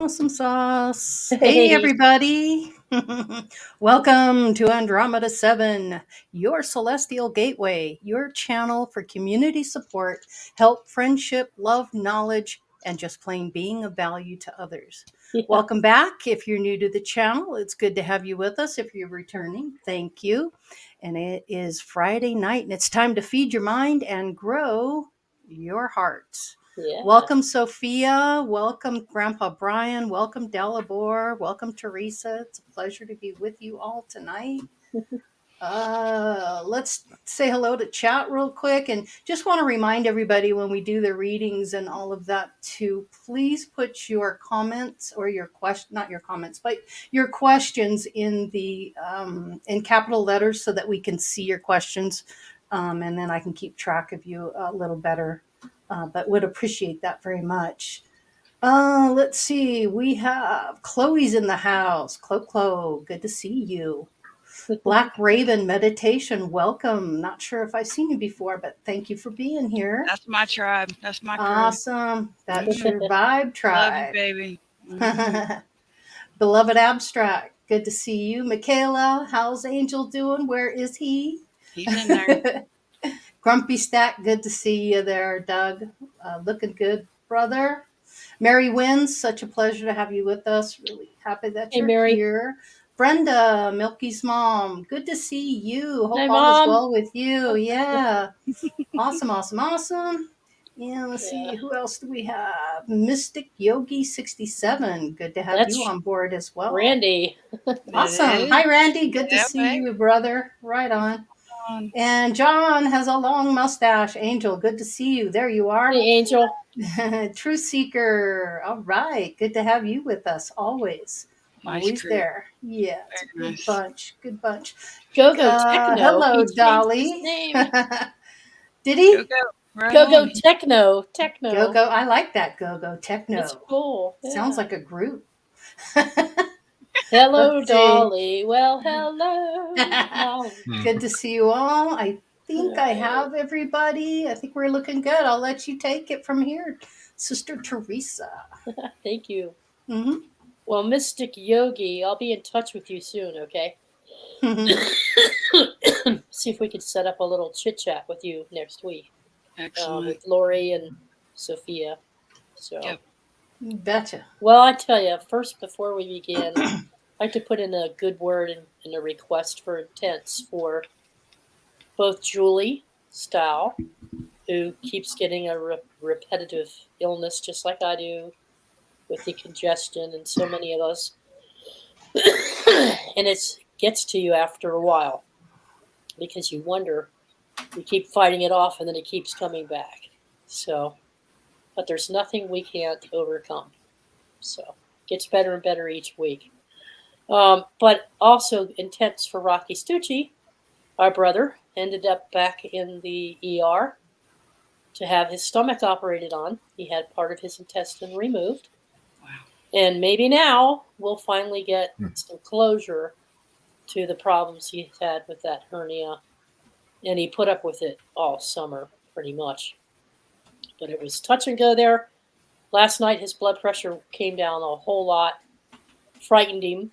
Awesome sauce. Hey, Hey, everybody. Welcome to Andromeda 7, your celestial gateway, your channel for community support, help, friendship, love, knowledge, and just plain being of value to others. yeah, Welcome back. If you're new to the channel, it's good to have you with us. If you're returning, thank you. And it is Friday night, and it's time to feed your mind and grow your heart. yeah. Welcome, Sophia. Welcome, Grandpa Brian. Welcome, Delabore. Welcome, Teresa. It's a pleasure to be with you all tonight. Let's say hello to chat real quick, and just want to remind everybody when we do the readings and all of that to please put your comments or your question, not your comments, but your questions in the in capital letters so that we can see your questions, and then I can keep track of you a little better. But would appreciate that very much. Let's see. We have Chloe's in the house. Chloe, good to see you. Black Raven Meditation, welcome. Not sure if I've seen you before, but thank you for being here. That's my tribe. That's my crew. Awesome. That's your vibe Love you, tribe. baby. Mm-hmm. Beloved Abstract, good to see you. Michaela, how's Angel doing? Where is he? He's in there. Grumpy Stack, good to see you there, Doug. Looking good, brother. Mary Wins, such a pleasure to have you with us. Really happy that Hey, you're Mary. here. Brenda, Milky's mom, good to see you. Hope Hi, all is Mom. well with you. Yeah. Awesome, awesome, awesome. And let's Yeah, see, who else do we have? Mystic Yogi 67. Good to have you that's on board as well. Randy. Awesome. It Hi, is. Randy. Good to Yeah, see baby. you, brother. Right on. On. And John has a long mustache. Angel, good to see you. There you are. Hey, Angel. Truth Seeker. All right. Good to have you with us always. Nice Always crew. there. Yeah, it's a Very good nice. bunch. Good bunch. Go Go Techno. Hello, He changed his Dolly. name. Did Go, he? go. Right Go Go on. Techno. Go Techno. go. I like that go go That's techno. cool. Sounds Yeah. like a group. Hello, Let's see. Dolly. Well, hello, Dolly. Good to see you all. I think I Hi. have everybody. I think we're looking good. I'll let you take it from here, Sister Teresa. Thank you. Mm-hmm. Well, Mystic Yogi, I'll be in touch with you soon, okay? See if we can set up a little chit chat with you next week Excellent. with Lori and Sophia. So, Yep. Betcha. well, I tell you, first, before we begin, I'd like to put in a good word and a request for intents for both Julie Stahl, who keeps getting a repetitive illness just like I do with the congestion and so many of us. And it gets to you after a while because you wonder, you keep fighting it off and then it keeps coming back. So, but there's nothing we can't overcome. So, it gets better and better each week. But also intense for Rocky Stucci, our brother, ended up back in the ER to have his stomach operated on. He had part of his intestine removed. Wow. And maybe now we'll finally get some closure to the problems he's had with that hernia. And he put up with it all summer, pretty much. But it was touch and go there. Last night his blood pressure came down a whole lot, frightened him.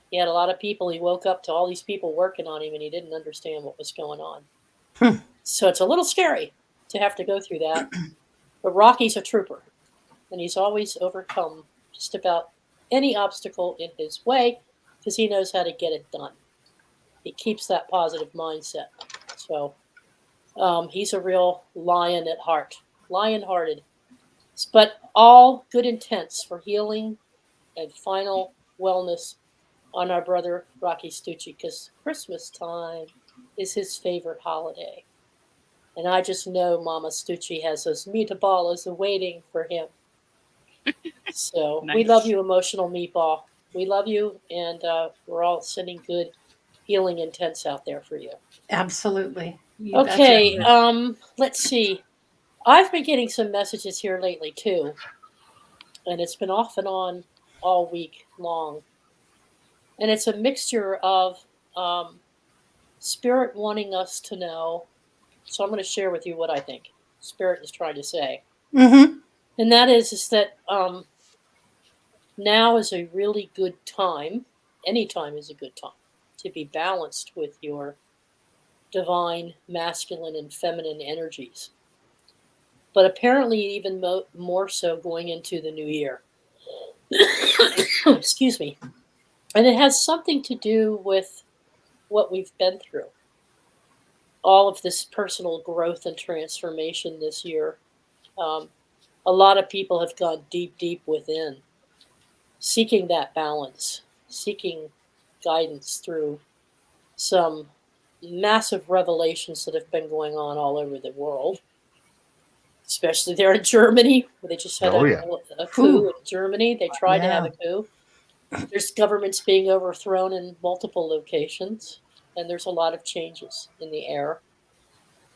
He had a lot of people. He woke up to all these people working on him and he didn't understand what was going on. So it's a little scary to have to go through that. But Rocky's a trooper, and he's always overcome just about any obstacle in his way because he knows how to get it done. He keeps that positive mindset. So he's a real lion at heart, lion-hearted. But all good intents for healing and final wellness on our brother Rocky Stucci, because Christmas time is his favorite holiday. And I just know Mama Stucci has those meatballs awaiting for him. So we love Nice. you, emotional meatball. We love you, and we're all sending good healing intents out there for you. Absolutely. You betcha. Okay, let's see. I've been getting some messages here lately too, and it's been off and on all week long. And it's a mixture of Spirit wanting us to know. So I'm going to share with you what I think Spirit is trying to say. Mm-hmm. And that is that now is a really good time, any time is a good time, to be balanced with your divine masculine and feminine energies. But apparently even more so going into the new year. Excuse me. And it has something to do with what we've been through. All of this personal growth and transformation this year. A lot of people have gone deep, deep within, seeking that balance, seeking guidance through some massive revelations that have been going on all over the world, especially there in Germany, where they just had a coup in Germany. They tried to have a coup. There's governments being overthrown in multiple locations, and there's a lot of changes in the air.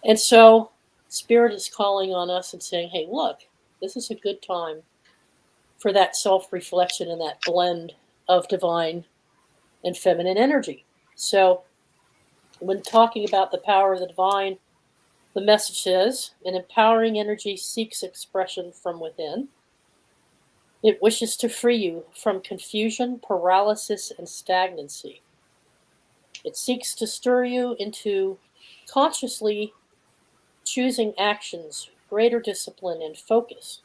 And so Spirit is calling on us and saying, hey, look, this is a good time for that self-reflection and that blend of divine and feminine energy. So when talking about the power of the divine, the message says, an empowering energy seeks expression from within. It wishes to free you from confusion, paralysis, and stagnancy. It seeks to stir you into consciously choosing actions, greater discipline, and focus.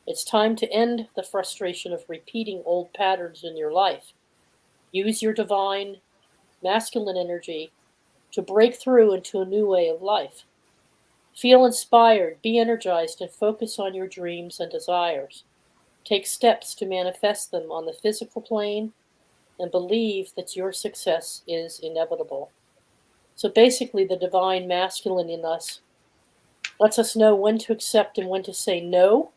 It's time to end the frustration of repeating old patterns in your life. Use your divine masculine energy to break through into a new way of life. Feel inspired, be energized, and focus on your dreams and desires. Take steps to manifest them on the physical plane and believe that your success is inevitable. So basically, the divine masculine in us lets us know when to accept and when to say no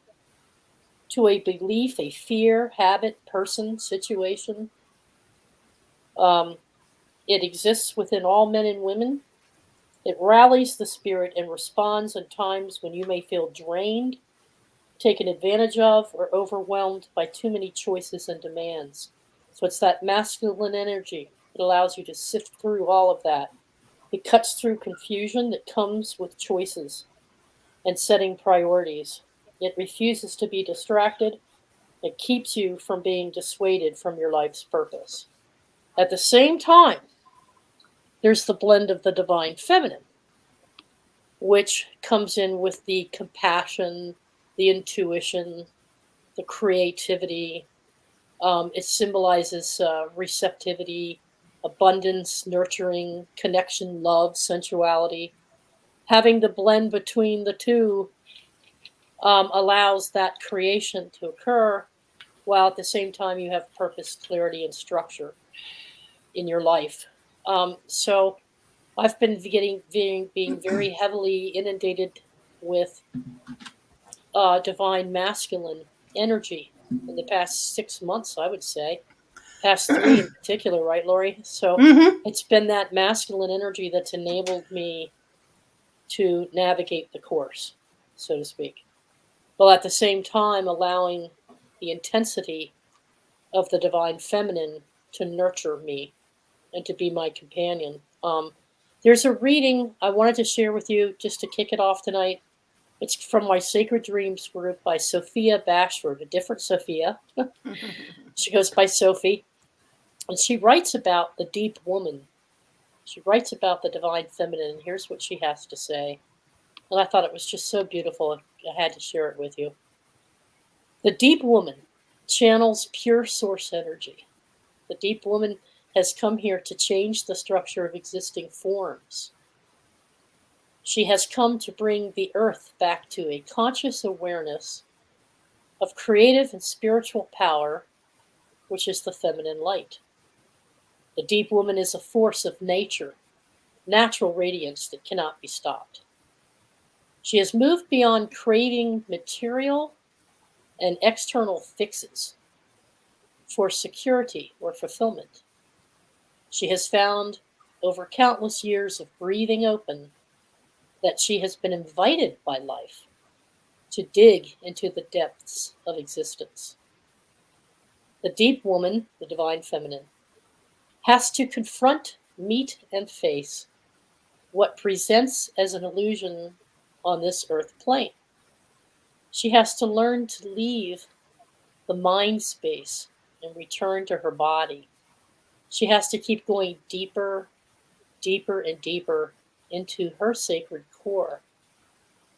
to a belief, a fear, habit, person, situation. It exists within all men and women. It rallies the spirit and responds in times when you may feel drained, taken advantage of, or overwhelmed by too many choices and demands. So it's that masculine energy that allows you to sift through all of that. It cuts through confusion that comes with choices and setting priorities. It refuses to be distracted. It keeps you from being dissuaded from your life's purpose. At the same time, there's the blend of the divine feminine, which comes in with the compassion, the intuition, the creativity. It symbolizes receptivity, abundance, nurturing, connection, love, sensuality. Having the blend between the two allows that creation to occur, while at the same time you have purpose, clarity, and structure in your life. So I've been being very heavily inundated with divine masculine energy in the past 6 months, I would say. Past 3 in particular, right, Lori? So it's been that masculine energy that's enabled me to navigate the course, so to speak, while at the same time allowing the intensity of the divine feminine to nurture me and to be my companion. There's a reading I wanted to share with you just to kick it off tonight. It's from my Sacred Dreams group by Sophia Bashford, a different Sophia. She goes by Sophie. And she writes about the deep woman. She writes about the divine feminine. And here's what she has to say. And I thought it was just so beautiful, I had to share it with you. The deep woman channels pure source energy. The deep woman has come here to change the structure of existing forms. She has come to bring the earth back to a conscious awareness of creative and spiritual power, which is the feminine light. The deep woman is a force of nature, natural radiance that cannot be stopped. She has moved beyond craving material and external fixes for security or fulfillment. She has found, over countless years of breathing open, that she has been invited by life to dig into the depths of existence. The deep woman, the divine feminine, has to confront, meet, and face what presents as an illusion on this earth plane. She has to learn to leave the mind space, and return to her body. She has to keep going deeper, deeper, and deeper into her sacred core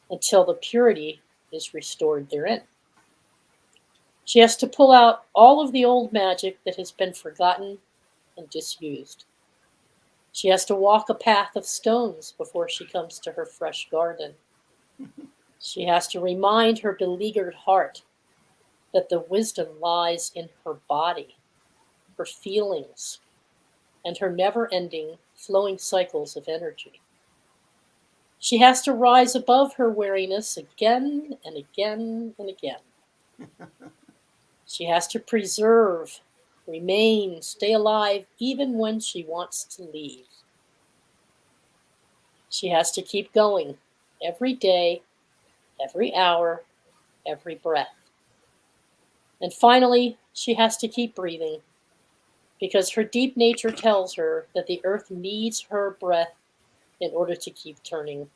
until the purity is restored therein. She has to pull out all of the old magic that has been forgotten and disused. She has to walk a path of stones before she comes to her fresh garden. She has to remind her beleaguered heart that the wisdom lies in her body, her feelings, and her never-ending flowing cycles of energy. She has to rise above her weariness again and again and again. She has to preserve, remain, stay alive, even when she wants to leave. She has to keep going every day, every hour, every breath. And finally, she has to keep breathing, because her deep nature tells her that the earth needs her breath in order to keep turning.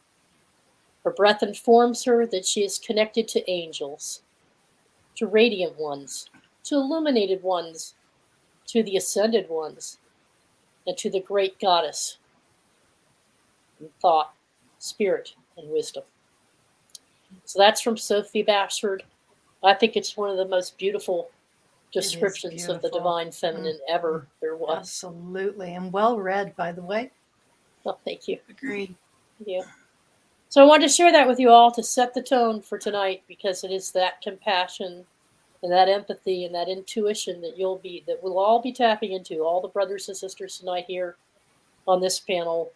Her breath informs her that she is connected to angels, to radiant ones, to illuminated ones, to the ascended ones, and to the great goddess in thought, spirit, and wisdom. So that's from Sophia Bashford. I think it's one of the most beautiful descriptions of the divine feminine ever there was. Absolutely. And well read, by the way. Oh, thank you. Agreed. Thank you. So I wanted to share that with you all to set the tone for tonight, because it is that compassion and that empathy and that intuition that we'll all be tapping into. All the brothers and sisters tonight here on this panel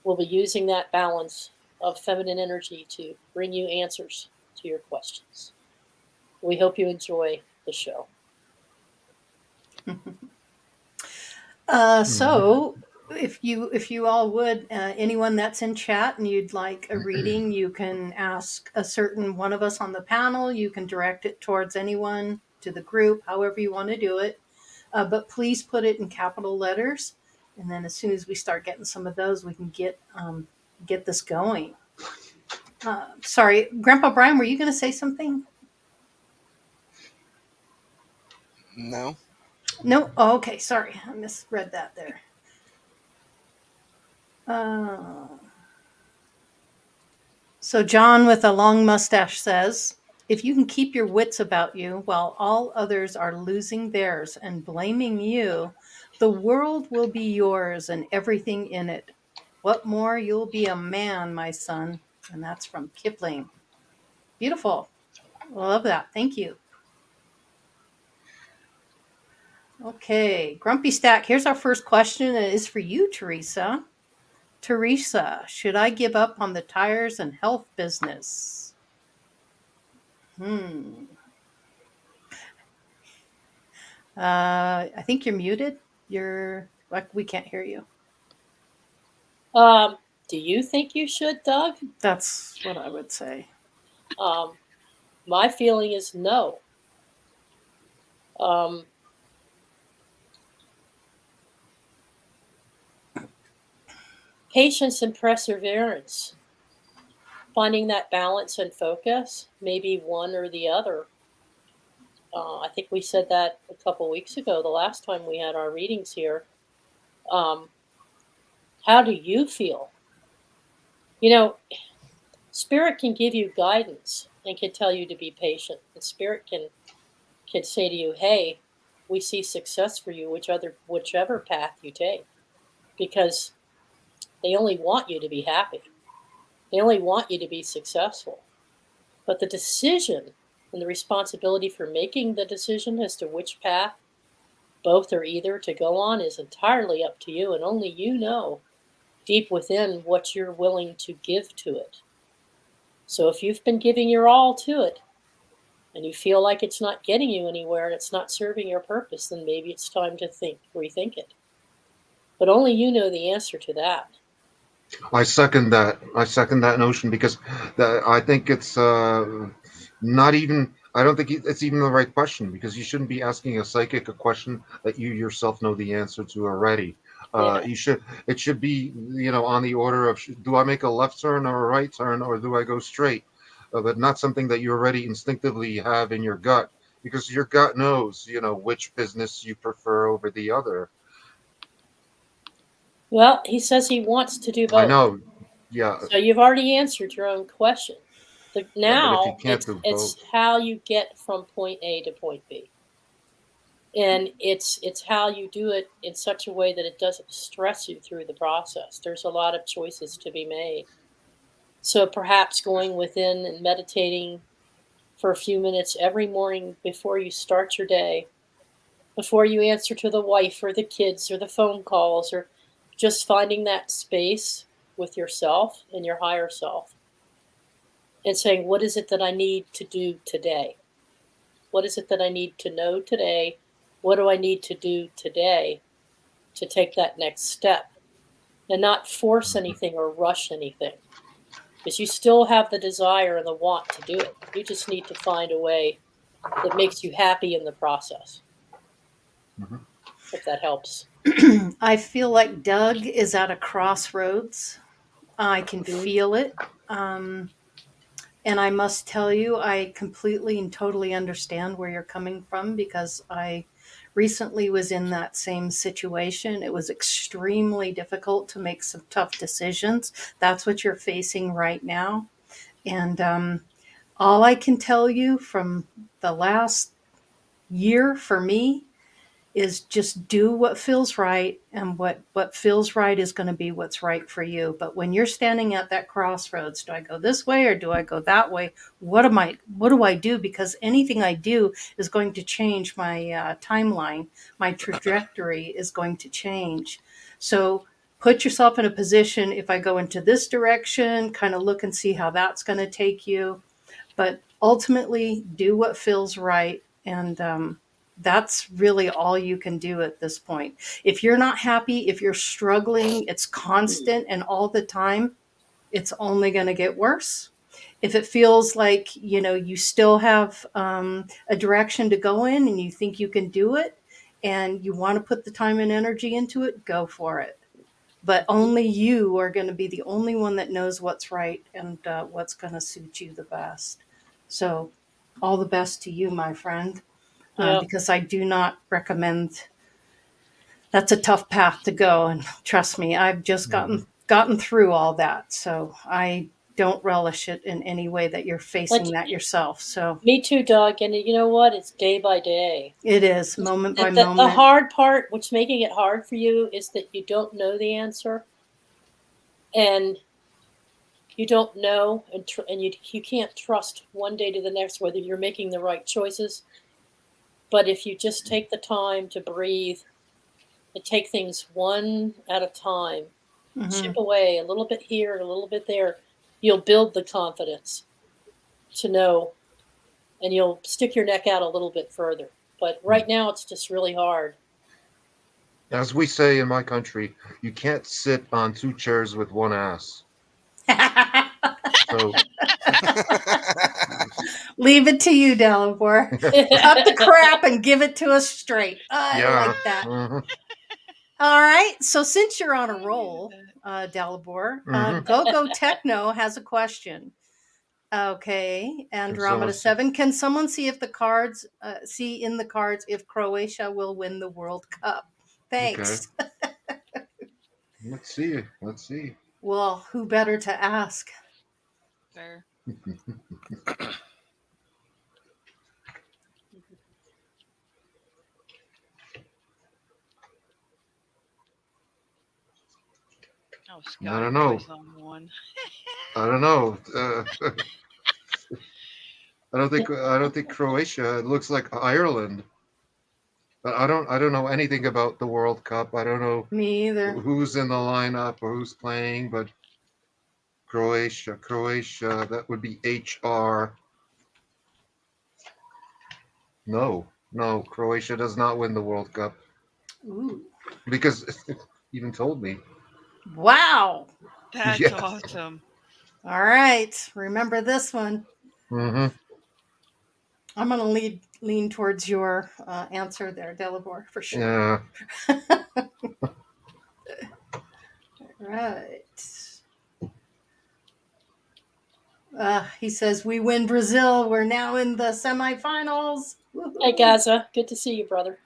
will be using that balance of feminine energy to bring you answers to your questions. We hope you enjoy the show. So if you all would, anyone that's in chat and you'd like a reading, you can ask a certain one of us on the panel. You can direct it towards anyone, to the group, however you want to do it. But please put it in capital letters. And then as soon as we start getting some of those, we can get this going. Sorry, Grandpa Brian, were you going to say something? No. No? Oh, okay. Sorry. I misread that there. So John with a long mustache says, if you can keep your wits about you while all others are losing theirs and blaming you, the world will be yours and everything in it. What more? You'll be a man, my son. And that's from Kipling. Beautiful. I love that. Thank you. Okay, Grumpy Stack. Here's our first question. It is for you, Teresa. Teresa, should I give up on the tires and health business? I think you're muted. We can't hear you. Do you think you should, Doug? That's what I would say. My feeling is no. Patience and perseverance, finding that balance and focus, maybe one or the other. I think we said that a couple weeks ago, the last time we had our readings here. How do you feel? You know, Spirit can give you guidance and can tell you to be patient. And Spirit can say to you, hey, we see success for you, whichever path you take. Because they only want you to be happy. They only want you to be successful. But the decision and the responsibility for making the decision as to which path, both or either, to go on is entirely up to you, and only you know deep within what you're willing to give to it. So if you've been giving your all to it, and you feel like it's not getting you anywhere and it's not serving your purpose, then maybe it's time to rethink it. But only you know the answer to that. I second that. I second that notion, because I think it's not even. I don't think it's even the right question, because you shouldn't be asking a psychic a question that you yourself know the answer to already. It should be, on the order of, do I make a left turn or a right turn, or do I go straight? But not something that you already instinctively have in your gut, because your gut knows, which business you prefer over the other. Well, he says he wants to do both. I know. Yeah. So you've already answered your own question. But if you Now can't do it's both, how you get from point A to point B. And it's how you do it in such a way that it doesn't stress you through the process. There's a lot of choices to be made. So perhaps going within and meditating for a few minutes every morning before you start your day, before you answer to the wife or the kids or the phone calls, or just finding that space with yourself and your higher self and saying, what is it that I need to do today? What is it that I need to know today? What do I need to do today to take that next step? And not force anything or rush anything. Because you still have the desire and the want to do it. You just need to find a way that makes you happy in the process. Mhm. If that helps. I feel like Doug is at a crossroads. I can feel it. And I must tell you, I completely and totally understand where you're coming from, because I recently was in that same situation. It was extremely difficult to make some tough decisions. That's what you're facing right now. And all I can tell you from the last year for me is just do what feels right, and what feels right is going to be what's right for you. But when you're standing at that crossroads, do I go this way or do I go that way? What do I do? Because anything I do is going to change my timeline. My trajectory is going to change. So put yourself in a position, if I go into this direction, kind of look and see how that's going to take you. But ultimately, do what feels right. And that's really all you can do at this point. If you're not happy, if you're struggling, it's constant and all the time, it's only going to get worse. If it feels like, you still have a direction to go in and you think you can do it and you want to put the time and energy into it, go for it. But only you are going to be the only one that knows what's right and what's going to suit you the best. So, all the best to you, my friend, Yeah. because I do not recommend. That's a tough path to go, and trust me, I've just gotten through all that. So I don't relish it in any way that you're facing that yourself. So Me too, Doug. And you know what? It's day by day. it is moment by The moment. hard part, what's making it hard for you, is that you don't know the answer. And you don't know, and you can't trust one day to the next whether you're making the right choices. But if you just take the time to breathe and take things one at a time, chip away a little bit here and a little bit there, you'll build the confidence to know, and you'll stick your neck out a little bit further. But right now, it's just really hard. As we say in my country, you can't sit on two chairs with one ass. So leave it to you, Dalibor. Cut the crap and give it to us straight. I like that. All right. So since you're on a roll, Dalibor, Go Techno has a question. Okay, Andromeda 7. Can someone see if the cards see in the cards if Croatia will win the World Cup? Thanks. Okay. Let's see. Well, who better to ask? Fair. Oh, Scott, I don't know. I don't know. I don't think Croatia. It looks like Ireland. But I don't know anything about the World Cup. I don't know Me either. who's in the lineup or who's playing, but Croatia, that would be HR. No, Croatia does not win the World Cup. Ooh. Because even told me. Wow. That's awesome. All right. Remember this one. Mm-hmm. I'm going to lean towards your answer there, Dalibor, for sure. Yeah. Right. He says, we win Brazil. We're now in the semifinals. Woohoo. Hey, Gaza. Good to see you, brother.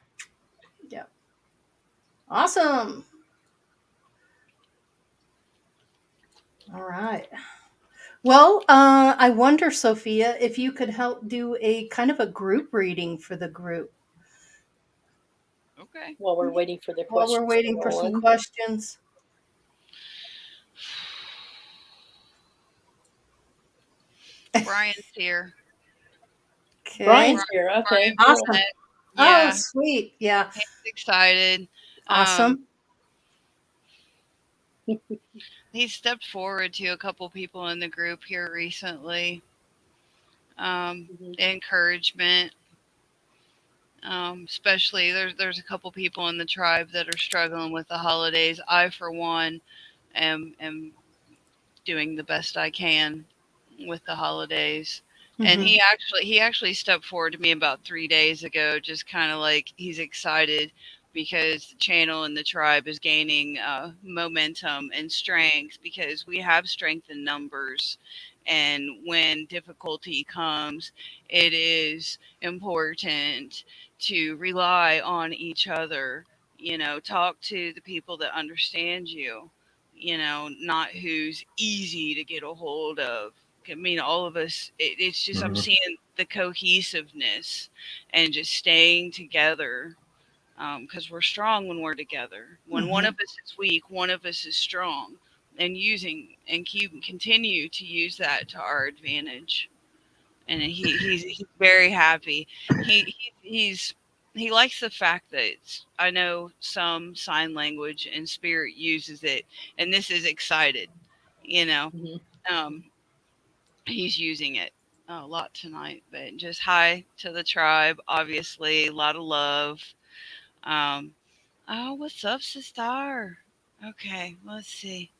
Yeah. Awesome. All right. Well, I wonder, Sophia, if you could help do a kind of a group reading for the group Okay. While we're waiting for the while we're questions to waiting for roll some in. questions. Brian's here. Okay. Brian's here. Okay, Brian cool. Awesome. Oh, Yeah, sweet. Yeah. he's excited. Awesome. He stepped forward to a couple people in the group here recently. Mhm. Encouragement. Especially there's a couple people in the tribe that are struggling with the holidays. I, for one, am doing the best I can with the holidays. And Mhm. he actually stepped forward to me about 3 days ago, just kind of like he's excited because the channel and the tribe is gaining momentum and strength because we have strength in numbers. And when difficulty comes, it is important to rely on each other. You know, talk to the people that understand you. You know, not who's easy to get a hold of. I mean, all of us, it's just, I'm Mhm. seeing the cohesiveness and just staying together because we're strong when we're together. When one of us is weak, one of us is strong, and continue to use that to our advantage. And he's very happy. He likes the fact that I know some sign language and spirit uses it, and this is excited. You know, Mhm. um, he's using it a lot tonight. But just hi to the tribe. Obviously, a lot of love. Um, oh, what's up, sister? Okay, let's see.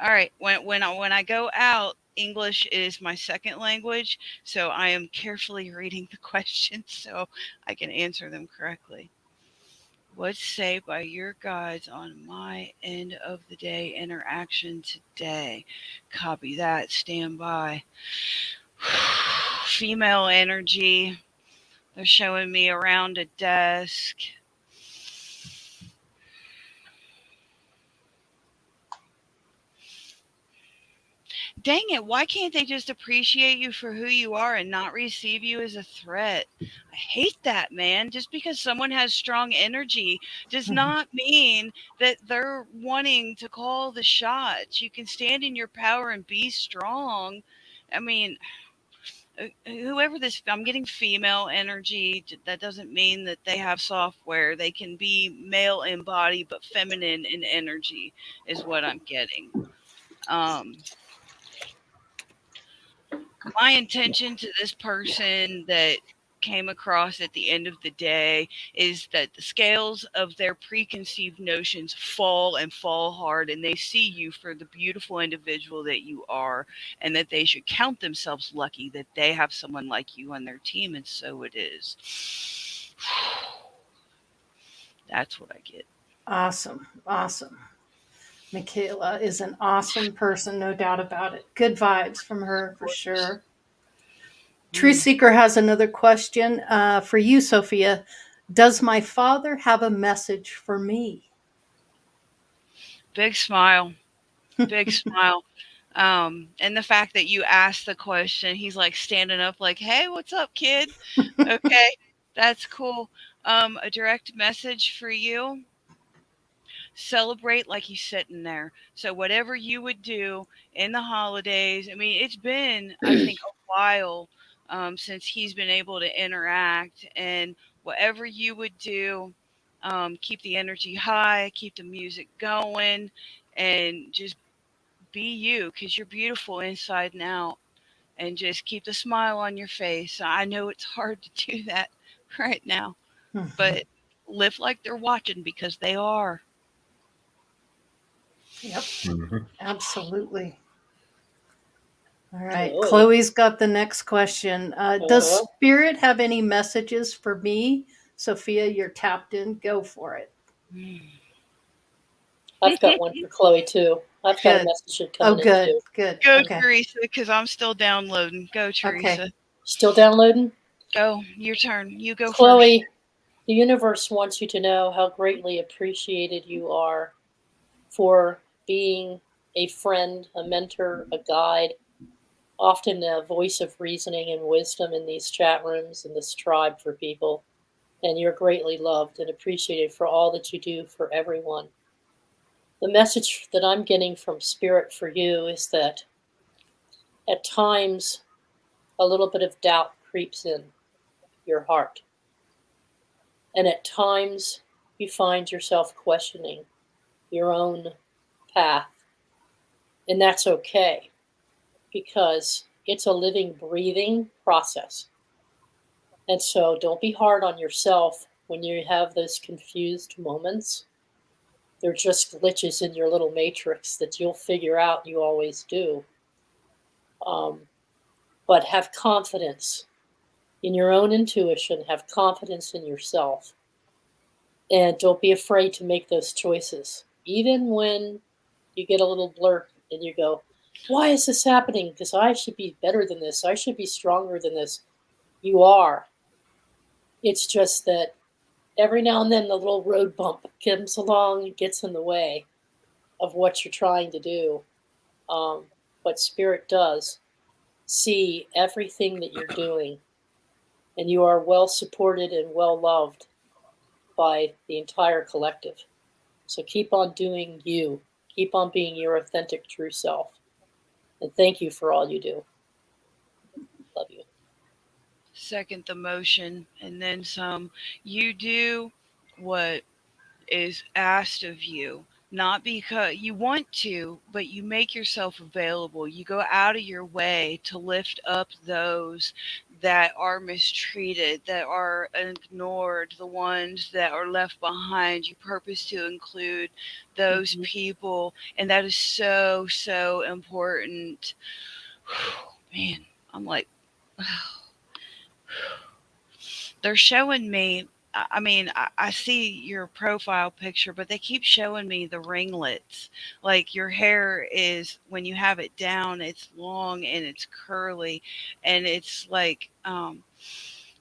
All right. When I go out, English is my second language, so I am carefully reading the questions so I can answer them correctly. What's saved by your guides on my end of the day interaction today? Copy that. Stand by. Female energy. They're showing me around a desk. Dang it, why can't they just appreciate you for who you are and not receive you as a threat? I hate that, man. Just because someone has strong energy does not mean that they're wanting to call the shots. You can stand in your power and be strong. I mean, whoever this, I'm getting female energy. That doesn't mean that they have software. They can be male in body, but feminine in energy is what I'm getting. Um, my intention to this person that came across at the end of the day is that the scales of their preconceived notions fall and fall hard, and they see you for the beautiful individual that you are, and that they should count themselves lucky that they have someone like you on their team, and so it is. That's what I get. Awesome. Awesome. Michaela is an awesome person, no doubt about it. Good vibes from her for sure. Truth Seeker has another question for you, Sophia. Does my father have a message for me? Big smile. Big smile. And the fact that you asked the question, he's like standing up, like, "Hey, what's up, kid? Okay, that's cool. A direct message for you. Celebrate like he's sitting there. So whatever you would do in the holidays, I mean, it's been, I think, a while since he's been able to interact, and whatever you would do, keep the energy high, keep the music going, and just be you because you're beautiful inside and out, and just keep the smile on your face. I know it's hard to do that right now, but live like they're watching because they are. Yep, Mhm. absolutely. All right. Chloe. Chloe's got the next question. Does Uh-huh. Spirit have any messages for me? Sophia, you're tapped in. Go for it. I've got one for Chloe too. I've got a Good. message Oh, coming in good. too. Good. Go, Okay. Teresa, because I'm still downloading. Go, Okay. Teresa. Still downloading? Go. Your turn. You go first. Chloe, the universe wants you to know how greatly appreciated you are for being a friend, a mentor, a guide, often a voice of reasoning and wisdom in these chat rooms and this tribe for people. And you're greatly loved and appreciated for all that you do for everyone. The message that I'm getting from Spirit for you is that at times a little bit of doubt creeps in your heart. And at times you find yourself questioning your own path. And that's okay, because it's a living, breathing process. And so don't be hard on yourself when you have those confused moments. They're just glitches in your little matrix that you'll figure out, you always do. But have confidence in your own intuition, have confidence in yourself. And don't be afraid to make those choices. Even when you get a little blurt and you go, why is this happening? Because I should be better than this. I should be stronger than this. You are. It's just that every now and then the little road bump comes along and gets in the way of what you're trying to do. But Spirit does see everything that you're doing, and you are well supported and well loved by the entire collective. So keep on doing you. Keep on being your authentic, true self. And thank you for all you do. Love you. Second the motion and then some. You do what is asked of you, not because you want to, but you make yourself available. You go out of your way to lift up those that are mistreated, that are ignored, the ones that are left behind. You purpose to include those people, and that is so, so important. Man, I'm like, they're showing me. I mean, I see your profile picture, but they keep showing me the ringlets. Like your hair is, when you have it down, it's long and it's curly, and it's like,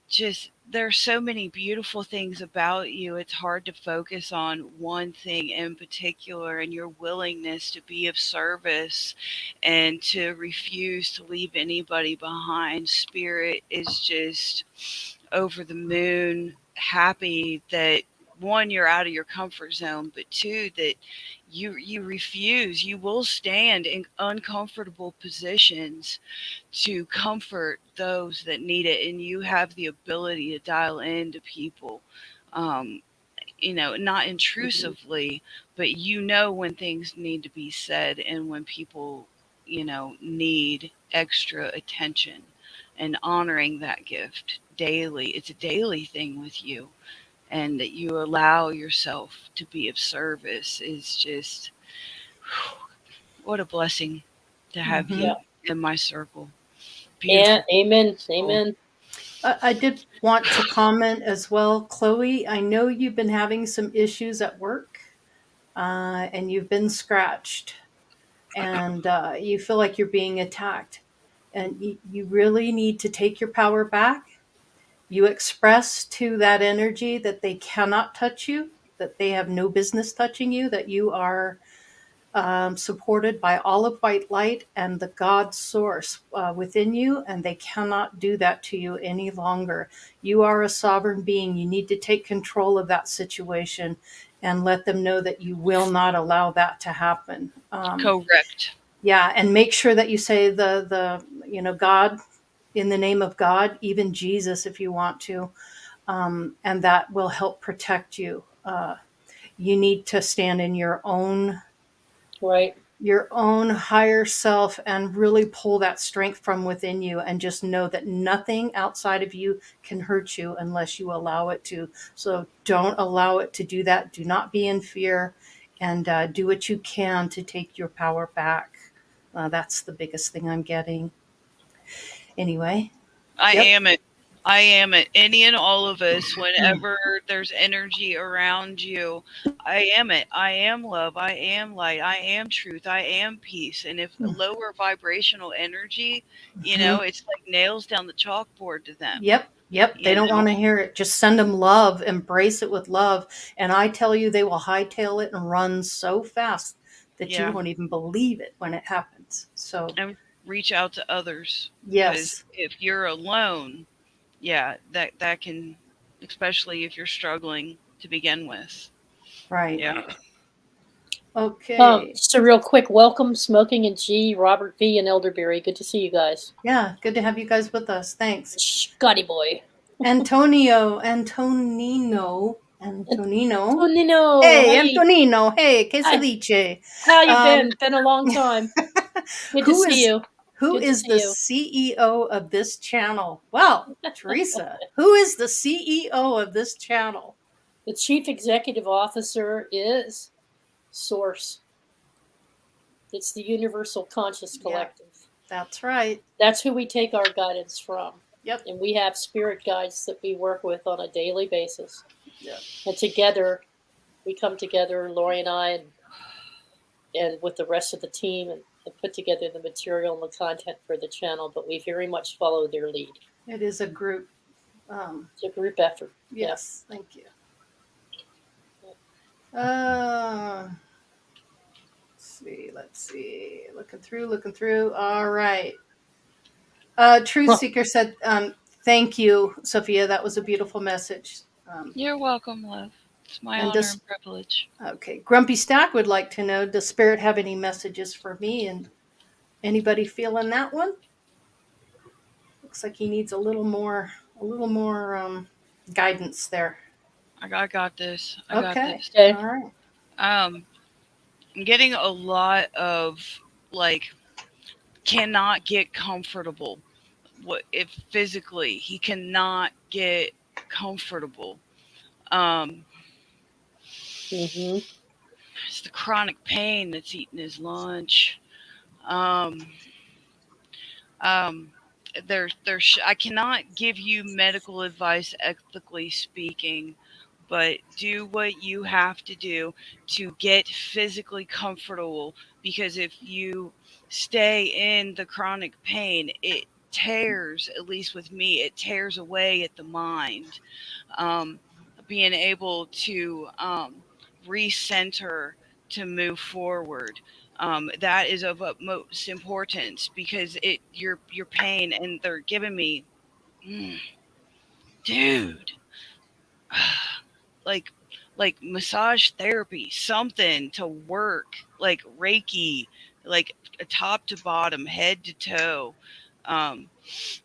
just there's so many beautiful things about you. It's hard to focus on one thing in particular, and your willingness to be of service and to refuse to leave anybody behind. Spirit is just over the moon happy that, one, you're out of your comfort zone, but two, that you refuse. You will stand in uncomfortable positions to comfort those that need it, and you have the ability to dial into people, not intrusively, but when things need to be said and when people need extra attention, and honoring that gift daily. It's a daily thing with you, and that you allow yourself to be of service is just, what a blessing to have you in my circle. Beautiful. And amen. Amen. I did want to comment as well, Chloe. I know you've been having some issues at work, and you've been scratched, and you feel like you're being attacked. And you really need to take your power back. You express to that energy that they cannot touch you, that they have no business touching you, that you are supported by all of white light and the God source within you, and they cannot do that to you any longer. You are a sovereign being. You need to take control of that situation and let them know that you will not allow that to happen. Correct. Yeah, and make sure that you say the God, in the name of God, even Jesus, if you want to, and that will help protect you. You need to stand in your own higher self and really pull that strength from within you, and just know that nothing outside of you can hurt you unless you allow it to. So don't allow it to do that. Do not be in fear, and do what you can to take your power back. That's the biggest thing I'm getting. Anyway. I am it. I am it. Any and all of us, whenever there's energy around you, I am it. I am love. I am light. I am truth. I am peace. And if a lower vibrational energy, it's like nails down the chalkboard to them. Yep. Yep, they you don't want know? to hear it. Just send them love, embrace it with love. And I tell you, they will hightail it and run so fast that you Yeah. won't even believe it when it happens. So, And reach out to others, because yes, if you're alone, yeah, that can, especially if you're struggling to begin with. right. Yeah. Okay. So real quick, welcome Smoking and G, Robert V, and Elderberry. Good to see you guys. Yeah, good to have you guys with us. Thanks. Scotty boy. Antonino. Tonino, Hey, hey, Antonino. Hey, que se hi. dice? How you Um, been? Been a long time. Good to who see is you. who Good to is see the you. CEO of this channel? Well, Teresa, who is the CEO of this channel? The chief executive officer is Source. It's the Universal Conscious Yeah, Collective. that's right. That's who we take our guidance from. Yep. And we have spirit guides that we work with on a daily basis. Yep. And together, we come together, Lori and I, and with the rest of the team, and put together the material and the content for the channel. But we very much follow their lead. It is a group. It's a group effort. Yes, thank you. Yep. Let's see. Looking through. All right. Truth Huh. Seeker said, thank you, Sophia. That was a beautiful message. You're welcome, love. It's my And honor and privilege. okay. Grumpy Stack would like to know, does Spirit have any messages for me? And anybody feeling that one? Looks like he needs a little more guidance there. I got this. I got Okay. this. Okay. All right. I'm getting a lot of, like, cannot get comfortable. What if physically he cannot get comfortable? Mm-hmm. It's the chronic pain that's eating his lunch. Um, um, I cannot give you medical advice, ethically speaking, but do what you have to do to get physically comfortable, because if you stay in the chronic pain, it tears, at least with me, it tears away at the mind. Um, Being able to recenter, to move forward, that is of utmost importance, because your pain, and they're giving me, dude, like massage therapy, something to work, like Reiki, like top to bottom, head to toe. Um,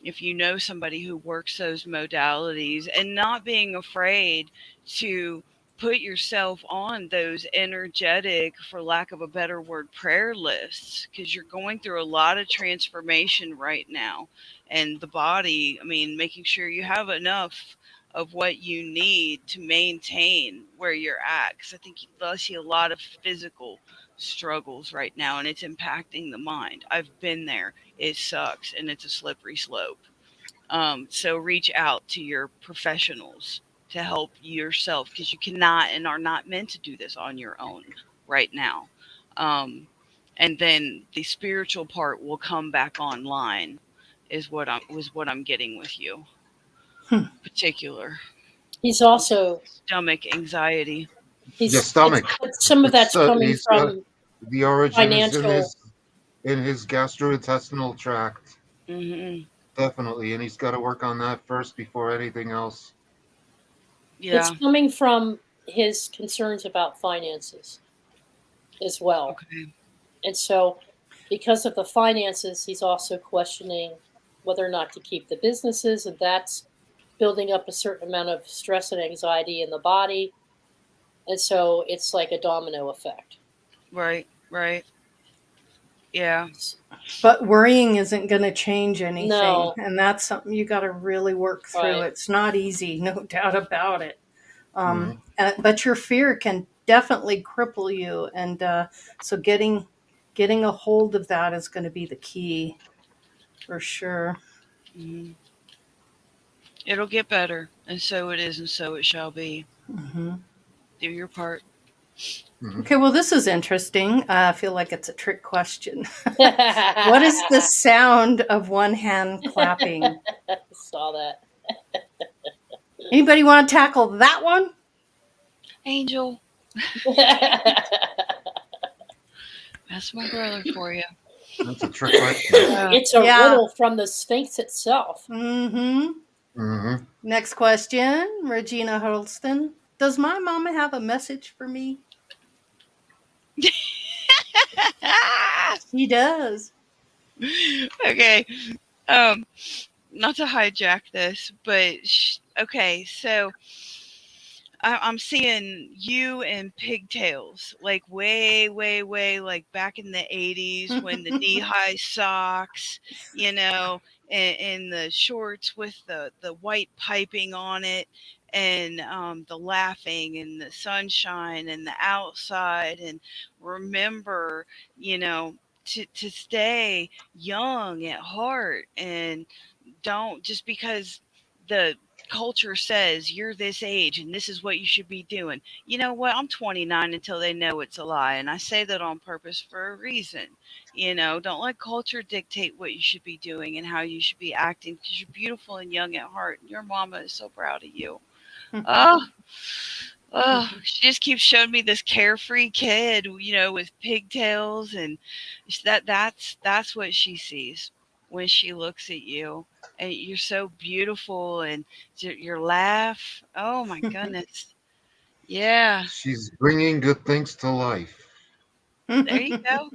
if you know somebody who works those modalities, and not being afraid to put yourself on those energetic, for lack of a better word, prayer lists, because you're going through a lot of transformation right now. And the body, I mean, making sure you have enough of what you need to maintain where you're at, because I think I see a lot of physical struggles right now, and it's impacting the mind. I've been there. It sucks, and it's a slippery slope. So reach out to your professionals to help yourself, because you cannot and are not meant to do this on your own right now. And then the spiritual part will come back online, is what I'm getting with you. Particular He's also stomach anxiety. Yeah, he's stomach. some of It's that's coming he's from the origin is financial. in his gastrointestinal tract, Hmm. definitely, and he's got to work on that first before anything else. It's Yeah. coming from his concerns about finances as well. Okay. And so, because of the finances, he's also questioning whether or not to keep the businesses, and that's building up a certain amount of stress and anxiety in the body. And so, it's like a domino effect. Right. Right. Yeah. But worrying isn't going to change anything. No, And that's something you got to really work through. right. It's not easy, no doubt about it. Mhm. But your fear can definitely cripple you. And so getting a hold of that is going to be the key for sure. Hmm. It'll get better, and so it is, and so it shall be. Hmm. Do your part. Mhm. Okay, well, this is interesting. I feel like it's a trick question. What is the sound of one hand clapping? Saw that. Anybody want to tackle that one? Angel, that's my brother for you. That's a trick question. It's a Yeah. riddle from the Sphinx itself. Mm-hmm. Mm-hmm. Next question, Regina Hurlston. Does my mama have a message for me? She does. Okay. Not to hijack this, but okay, so I'm seeing you in pigtails, like way, way, way, like back in the 80s when the knee-high socks, you know, and the shorts with the white piping on it, and the laughing and the sunshine and the outside, and remember, you know, to stay young at heart, and don't just because the culture says you're this age and this is what you should be doing. You know what? I'm 29 until they know it's a lie. And I say that on purpose for a reason. You know, don't let culture dictate what you should be doing and how you should be acting because you're beautiful and young at heart. And your mama is so proud of you. Oh, oh, she just keeps showing me this carefree kid, you know, with pigtails, and that's what she sees when she looks at you. And you're so beautiful, and your laugh. Oh my goodness, yeah. She's bringing good things to life. There you go,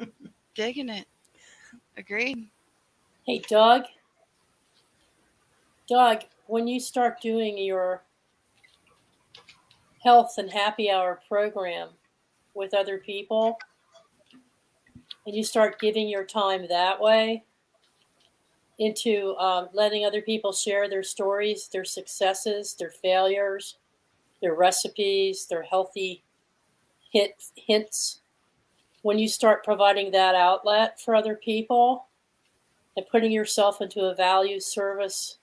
digging it. Agreed. Hey, Doug. Doug, when you start doing your health and happy hour program with other people, and you start giving your time that way into letting other people share their stories, their successes, their failures, their recipes, their healthy hints, when you start providing that outlet for other people and putting yourself into a value service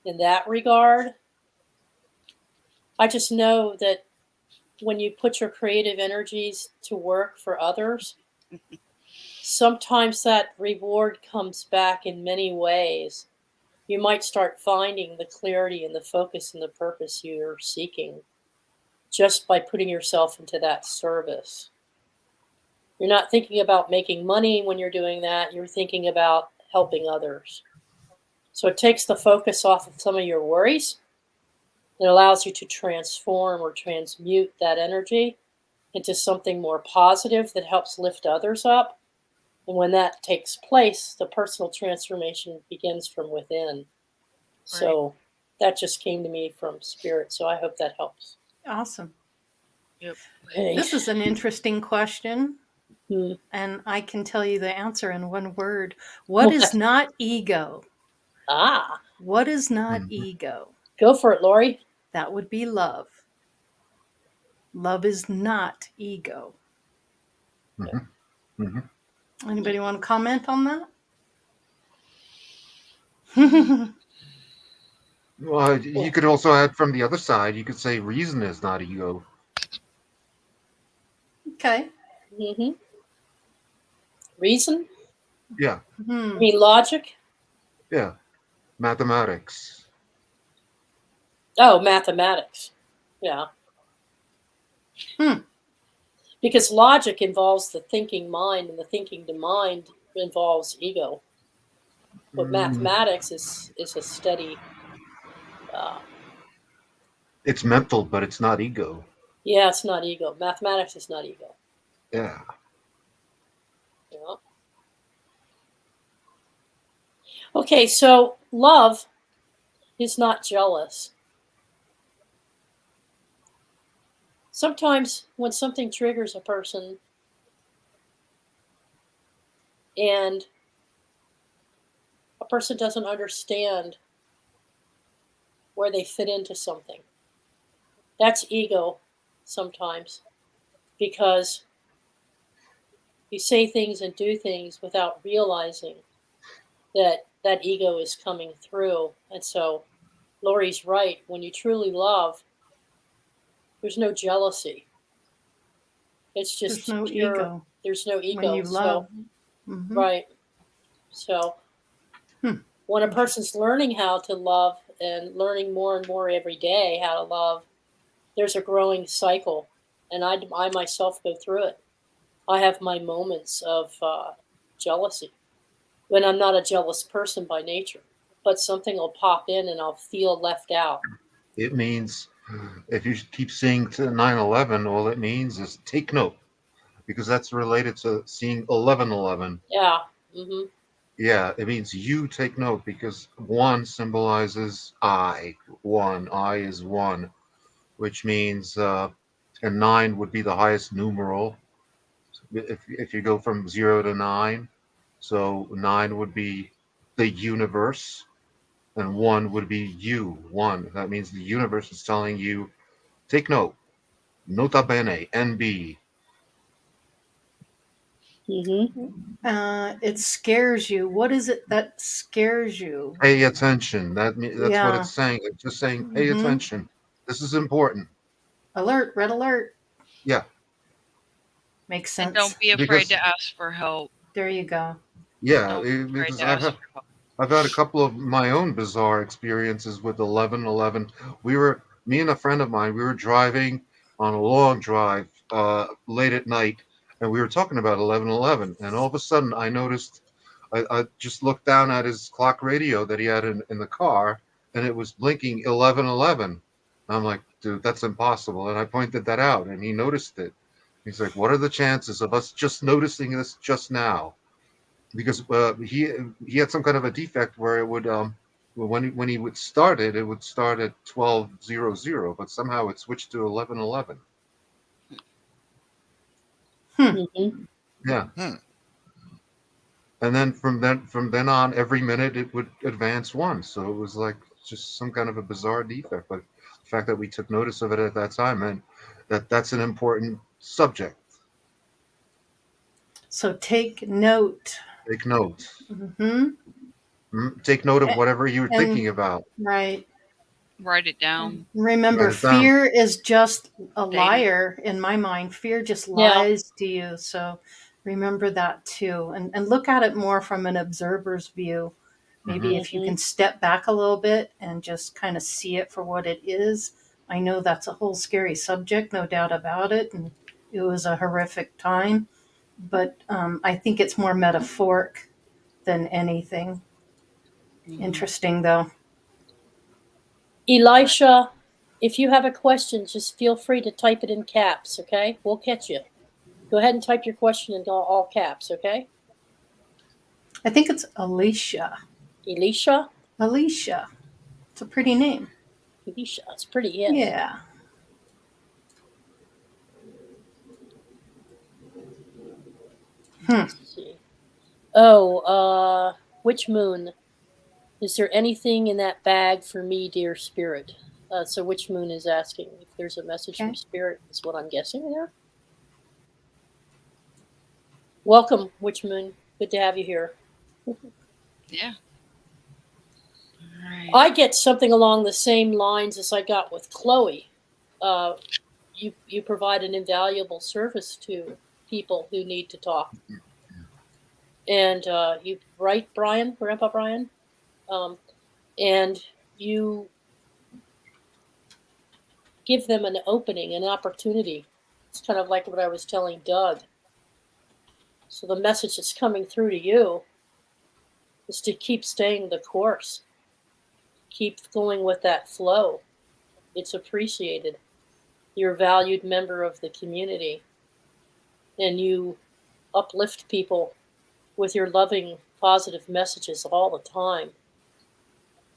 in that regard, I just know that when you put your creative energies to work for others, sometimes that reward comes back in many ways. You might start finding the clarity and the focus and the purpose you're seeking just by putting yourself into that service. You're not thinking about making money when you're doing that. You're thinking about helping others. So it takes the focus off of some of your worries. It allows you to transform or transmute that energy into something more positive that helps lift others up. And when that takes place, the personal transformation begins from within. So that just came to me from spirit. So I hope that helps. Awesome. Yep. Okay. This is an interesting question. Hmm. And I can tell you the answer in one word. What is not ego? What is not ego? Go for it, Lori. That would be love. Love is not ego. Mm-hmm. Mm-hmm. Anybody want to comment on that? Well, you could also add from the other side. You could say reason is not ego. Okay. Mm-hmm. Reason? Yeah. You mean logic? Yeah. Mathematics. Oh, mathematics. Yeah. Because logic involves the thinking mind, and the thinking mind involves ego. But mathematics is a steady. It's mental, but it's not ego. Yeah, it's not ego. Mathematics is not ego. Yeah. Yeah. Okay, so love is not jealous. Sometimes when something triggers a person and a person doesn't understand where they fit into something, that's ego sometimes, because you say things and do things without realizing that that ego is coming through. And so Lori's right. When you truly love, there's no jealousy. It's just There's no pure. ego. There's no ego. When you love. Right. So when a person's learning how to love and learning more and more every day how to love, there's a growing cycle. And I myself go through it. I have my moments of jealousy when I'm not a jealous person by nature, but something will pop in and I'll feel left out. It means if you keep seeing 9/11, all it means is take note, because that's related to seeing 11/11. Yeah. Mm-hmm. Yeah, it means you take note, because one symbolizes I. One, I is one, which means, and nine would be the highest numeral. If you go from 0 to 9, so 9 would be the universe, and one would be you. One. That means the universe is telling you, take note. Nota bene, NB. Mm-hmm. It scares you. What is it that scares you? Pay attention. That's what Yeah. it's saying. It's just saying, pay Hmm. attention. This is important. Alert, red alert. Yeah, Makes And sense. don't be afraid because to ask for help. There you go. yeah, Don't be afraid because to ask for help. I've had a couple of my own bizarre experiences with 11/11. Me and a friend of mine, we were driving on a long drive late at night, and we were talking about 11/11. And all of a sudden, I noticed, I just looked down at his clock radio that he had in the car, and it was blinking 11/11. I'm like, dude, that's impossible. And I pointed that out, and he noticed it. He's like, what are the chances of us just noticing this just now? Because he had some kind of a defect where it would when he would start it, it would start at 12:00, but somehow it switched to 11:11. Mm-hmm. Yeah, Hmm. and then from then on, every minute it would advance one. So it was like just some kind of a bizarre defect. But the fact that we took notice of it at that time, and that's an important subject. So take note. Take note. Hmm. Take note of whatever you're And thinking about. right. Write it down. Remember, Write it down. fear is just a State it. liar in my mind. Fear just Yeah. lies to you. So remember that too. And look at it more from an observer's view. Maybe if you Mhm. can step back a little bit and just kind of see it for what it is. I know that's a whole scary subject, no doubt about it. And it was a horrific time. But I think it's more metaphoric than anything. Mhm. Interesting, though. Elisha, if you have a question, just feel free to type it in caps, okay? We'll catch you. Go ahead and type your question in all caps, okay? I think it's Alicia. Elisha? Alicia. It's a pretty name. Elisha, it's pretty, yes. Yeah. Let's see. Oh, which moon? Is there anything in that bag for me, dear spirit? So which moon is asking if there's a message Okay. from spirit, is what I'm guessing there. Welcome, Witch Moon. Good to have you here. Yeah. All right. I get something along the same lines as I got with Chloe. You provide an invaluable service to people who need to talk. And you, right, Brian, Grandpa Brian? And you give them an opening, an opportunity. It's kind of like what I was telling Doug. So the message that's coming through to you is to keep staying the course. Keep going with that flow. It's appreciated. You're a valued member of the community. And you uplift people with your loving, positive messages all the time.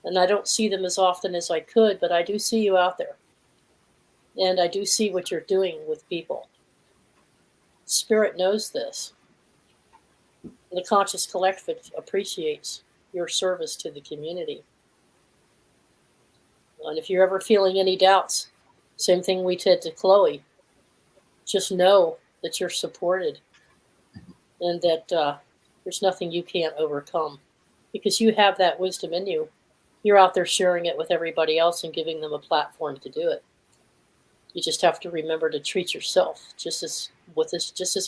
And I don't see them as often as I could, but I do see you out there. And I do see what you're doing with people. Spirit knows this. The conscious collective appreciates your service to the community. And if you're ever feeling any doubts, same thing we did to Chloe, just know that you're supported and that there's nothing you can't overcome because you have that wisdom in you. You're out there sharing it with everybody else and giving them a platform to do it. You just have to remember to treat yourself just as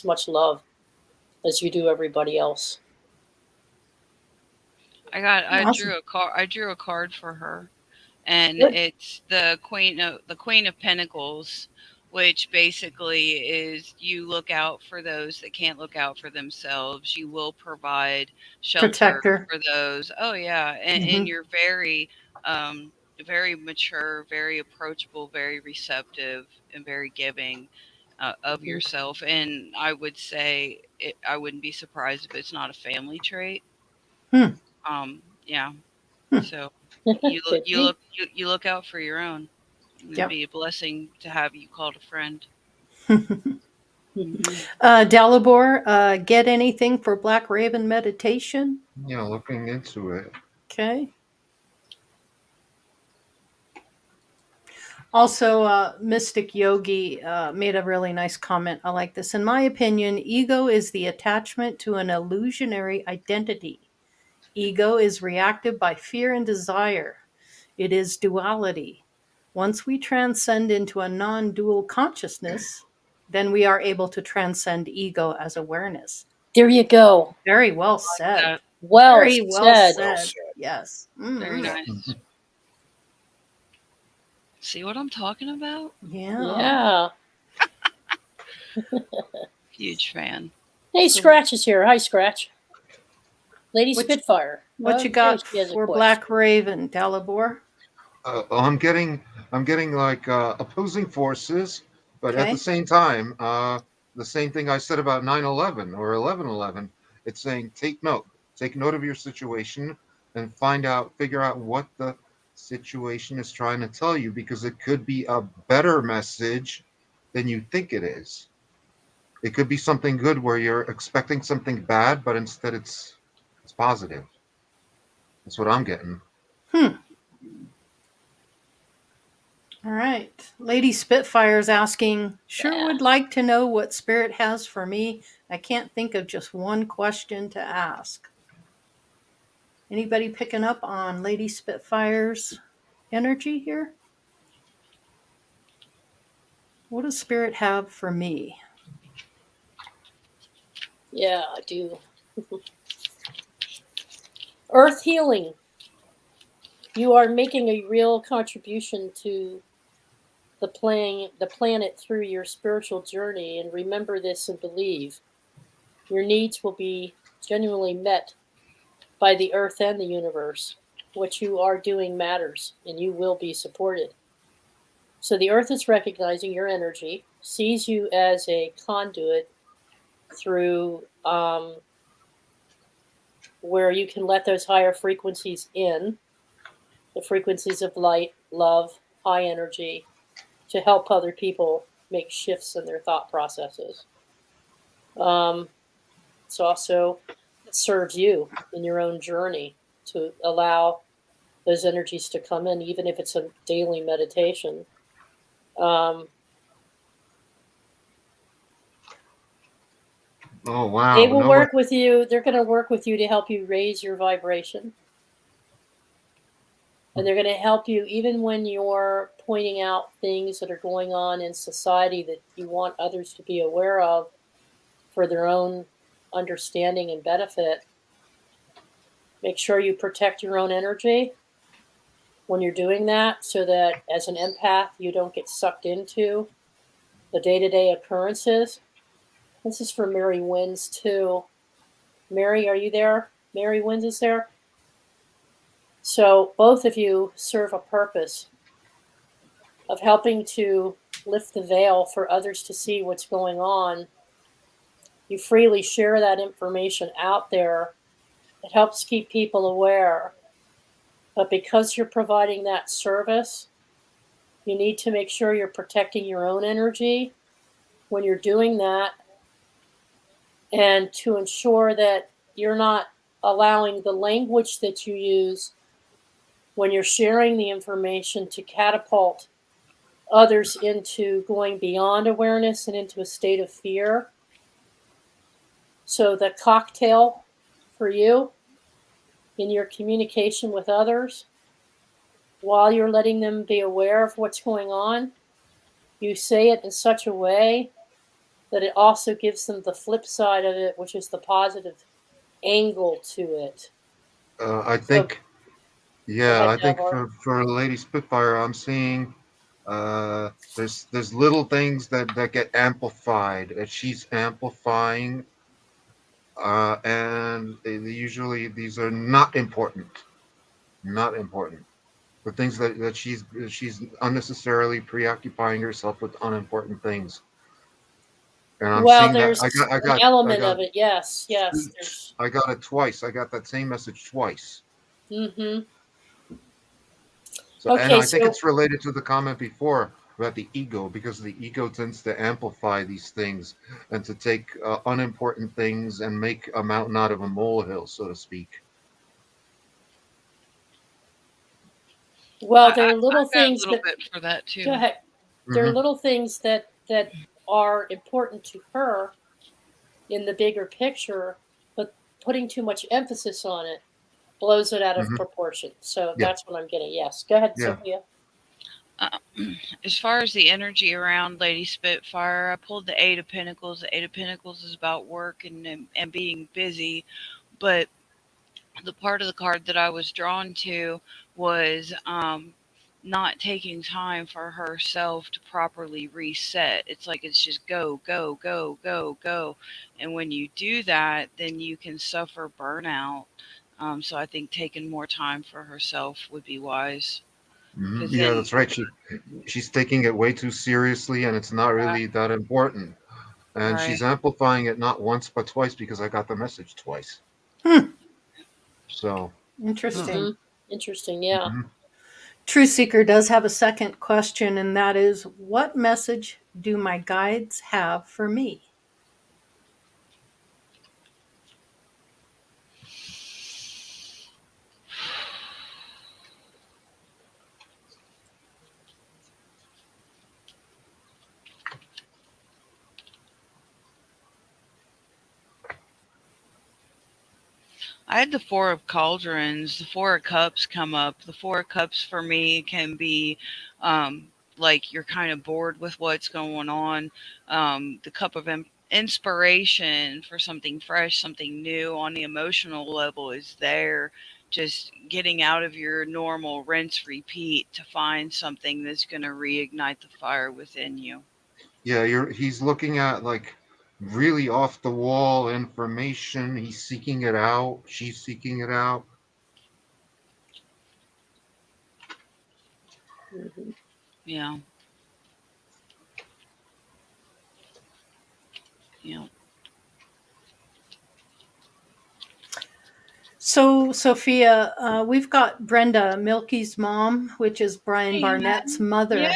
much love as you do everybody else. I Awesome. drew a card for her. and Good. it's the Queen of Pentacles, which basically is you look out for those that can't look out for themselves. You will provide shelter Protector. for those. Oh yeah, and Mhm. you're very mature, very approachable, very receptive, and very giving of Mhm. yourself. And I would say I wouldn't be surprised if it's not a family trait. Hmm. Yeah. Hmm. So Could be. you look out for your own. It'd Yep. be a blessing to have you called a friend. Hmm. Dalibor, get anything for Black Raven meditation? Yeah, looking into it. Okay. Also, Mystic Yogi made a really nice comment. I like this. In my opinion, ego is the attachment to an illusionary identity. Ego is reactive by fear and desire. It is duality. Once we transcend into a non dual consciousness, then we are able to transcend ego as awareness. There you go. Very well said. That Well Very well said. said. Yes. very Mhm. nice. See what I'm talking about? Yeah. Yeah. Huge fan. Hey, So Scratch is here. Hi, Scratch. Lady What Spitfire. what you Okay, got she has a for question. Black Raven, Dalibor? I'm getting like opposing forces, but at the Okay. same time, the same thing I said about 9/11 or 11/11. It's saying take note of your situation, and figure out what the situation is trying to tell you, because it could be a better message than you think it is. It could be something good where you're expecting something bad, but instead it's positive. That's what I'm getting. Hmm. All right. Lady Spitfire's asking, sure Yeah. would like to know what spirit has for me. I can't think of just one question to ask. Anybody picking up on Lady Spitfire's energy here? What does spirit have for me? Yeah, I do. Earth healing. You are making a real contribution to the planet through your spiritual journey, and remember this and believe. Your needs will be genuinely met by the earth and the universe. What you are doing matters, and you will be supported. So the earth is recognizing your energy, sees you as a conduit through where you can let those higher frequencies in, the frequencies of light, love, high energy, to help other people make shifts in their thought processes. It's also, it serves you in your own journey to allow those energies to come in, even if it's a daily meditation. Oh They wow! will No, work with you. They're going to work with you to help you raise your vibration. And they're going to help you even when you're pointing out things that are going on in society that you want others to be aware of for their own understanding and benefit. Make sure you protect your own energy when you're doing that, so that as an empath, you don't get sucked into the day-to-day occurrences. This is for Mary Wins too. Mary, are you there? Mary Wins is there. So both of you serve a purpose of helping to lift the veil for others to see what's going on. You freely share that information out there. It helps keep people aware. But because you're providing that service, you need to make sure you're protecting your own energy when you're doing that, and to ensure that you're not allowing the language that you use when you're sharing the information to catapult others into going beyond awareness and into a state of fear. So the cocktail for you in your communication with others, while you're letting them be aware of what's going on, you say it in such a way that it also gives them the flip side of it, which is the positive angle to it. I So, think Yeah, ahead, I think Devor. for Lady Spitfire, I'm seeing there's little things that get amplified that she's amplifying, and usually these are not important, not important. The things that she's unnecessarily preoccupying herself with unimportant things, and I'm Well, seeing that there's an I element got of it. Yes, yes. There's. I got it twice. I got that same message twice. Mm-hmm. So, and Okay, I think so it's related to the comment before about the ego, because the ego tends to amplify these things and to take unimportant things and make a mountain out of a molehill, so to speak. well, I, there I, are little I got a things little that bit for that go too. ahead. There are Hmm. little things that are important to her in the bigger picture, but putting too much emphasis on it blows it out of Hmm. proportion. So Yeah, that's what I'm getting. Yes, go ahead, yeah. Sophia. Uh, as far as the energy around Lady Spitfire, I pulled the Eight of Pentacles. The Eight of Pentacles is about work and being busy, but the part of the card that I was drawn to was not taking time for herself to properly reset. It's like it's just go, go, go, go, go. And when you do that, then you can suffer burnout. So I think taking more time for herself would be wise. Hmm. Because Yeah, then, that's right. She's taking it way too seriously, and it's not right, really that important. And right. she's amplifying it not once but twice because I got the message twice. Hmm. So, huh. Mm-hmm. Interesting. Interesting. Yeah. Mhm. Truth Seeker does have a second question, and that is, what message do my guides have for me? I had the Four of Cauldrons, the Four of Cups come up. The Four of Cups for me can be like you're kind of bored with what's going on. The Cup of inspiration for something fresh, something new on the emotional level is there. Just getting out of your normal rinse repeat to find something that's going to reignite the fire within you. Yeah, he's looking at like really off the wall information. He's seeking it out. She's seeking it out. Mm-hmm. Yeah, yeah. So, Sophia, we've got Brenda, Milky's mom, which is Brian Hey, Barnett's yeah. mother,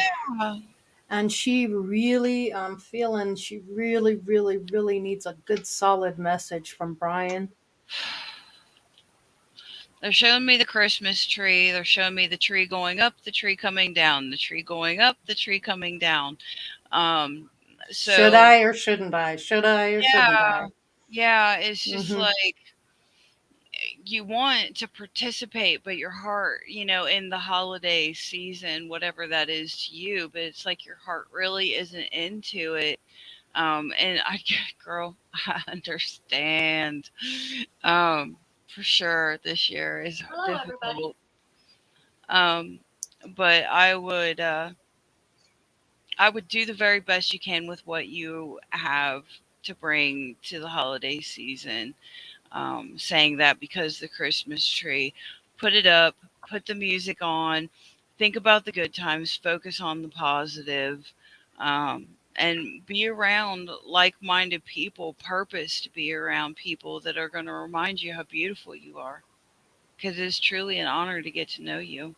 and she really, I'm feeling she really, really, really needs a good solid message from Brian. They're showing me the Christmas tree. They're showing me the tree going up, the tree coming down, the tree going up, the tree coming down. Um, Should so I or shouldn't I? Should I or shouldn't yeah, I? yeah, it's just Hmm. like you want to participate, but your heart, in the holiday season, whatever that is to you, but it's like your heart really isn't into it. And I get, girl, I understand. For sure, this year is Hello, everybody. difficult. Um, but I would do the very best you can with what you have to bring to the holiday season. Saying that because the Christmas tree, put it up, put the music on, think about the good times, focus on the positive, and be around like-minded people. Purpose to be around people that are going to remind you how beautiful you are, because it's truly an honor to get to know you.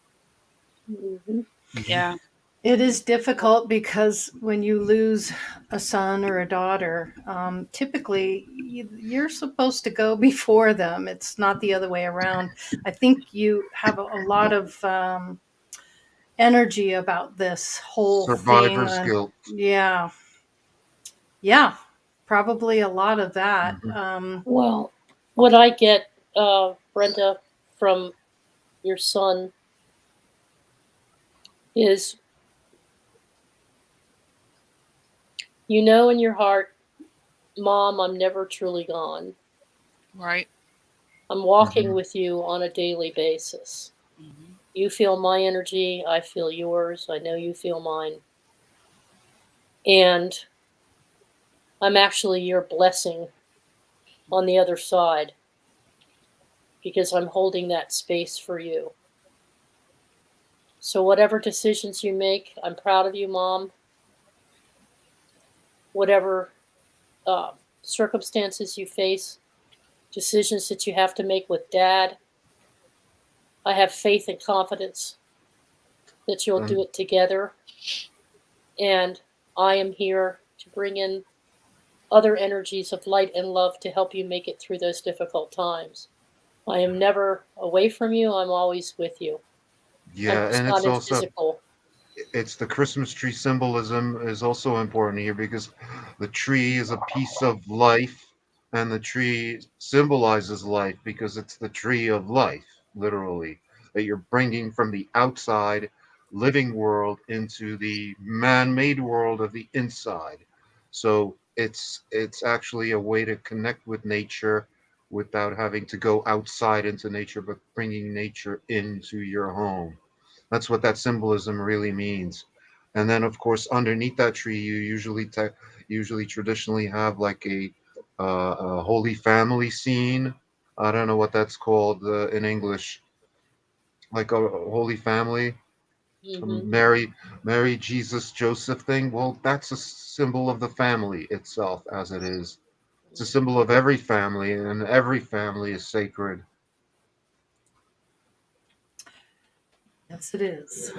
Mm-hmm. Mhm. Yeah. It is difficult because when you lose a son or a daughter, typically you're supposed to go before them. It's not the other way around. I think you have a lot of energy about this whole thing. Survivor's And guilt. yeah, yeah, probably a lot of that. Hmm. Well, what I get, Brenda, from your son is, in your heart, Mom, I'm never truly gone. Right. I'm walking Hmm. with you on a daily basis. Mm-hmm. You feel my energy. I feel yours. I know you feel mine. And I'm actually your blessing on the other side because I'm holding that space for you. So whatever decisions you make, I'm proud of you, Mom. Whatever circumstances you face, decisions that you have to make with Dad, I have faith and confidence that you'll do it together. And I am here to bring in other energies of light and love to help you make it through those difficult times. I am never away from you. I'm always with you. I'm Yeah, just and not it's in also physical. it's the Christmas tree symbolism is also important here because the tree is a piece of life, and the tree symbolizes life because it's the tree of life, literally, that you're bringing from the outside living world into the man-made world of the inside. So it's actually a way to connect with nature without having to go outside into nature, but bringing nature into your home. That's what that symbolism really means. And then, of course, underneath that tree, you usually traditionally have like a Holy Family scene. I don't know what that's called in English, like a Holy Family, Mm-hmm. Mary, Jesus, Joseph thing. Well, that's a symbol of the family itself, as it is. It's a symbol of every family, and every family is sacred. Yes, it is.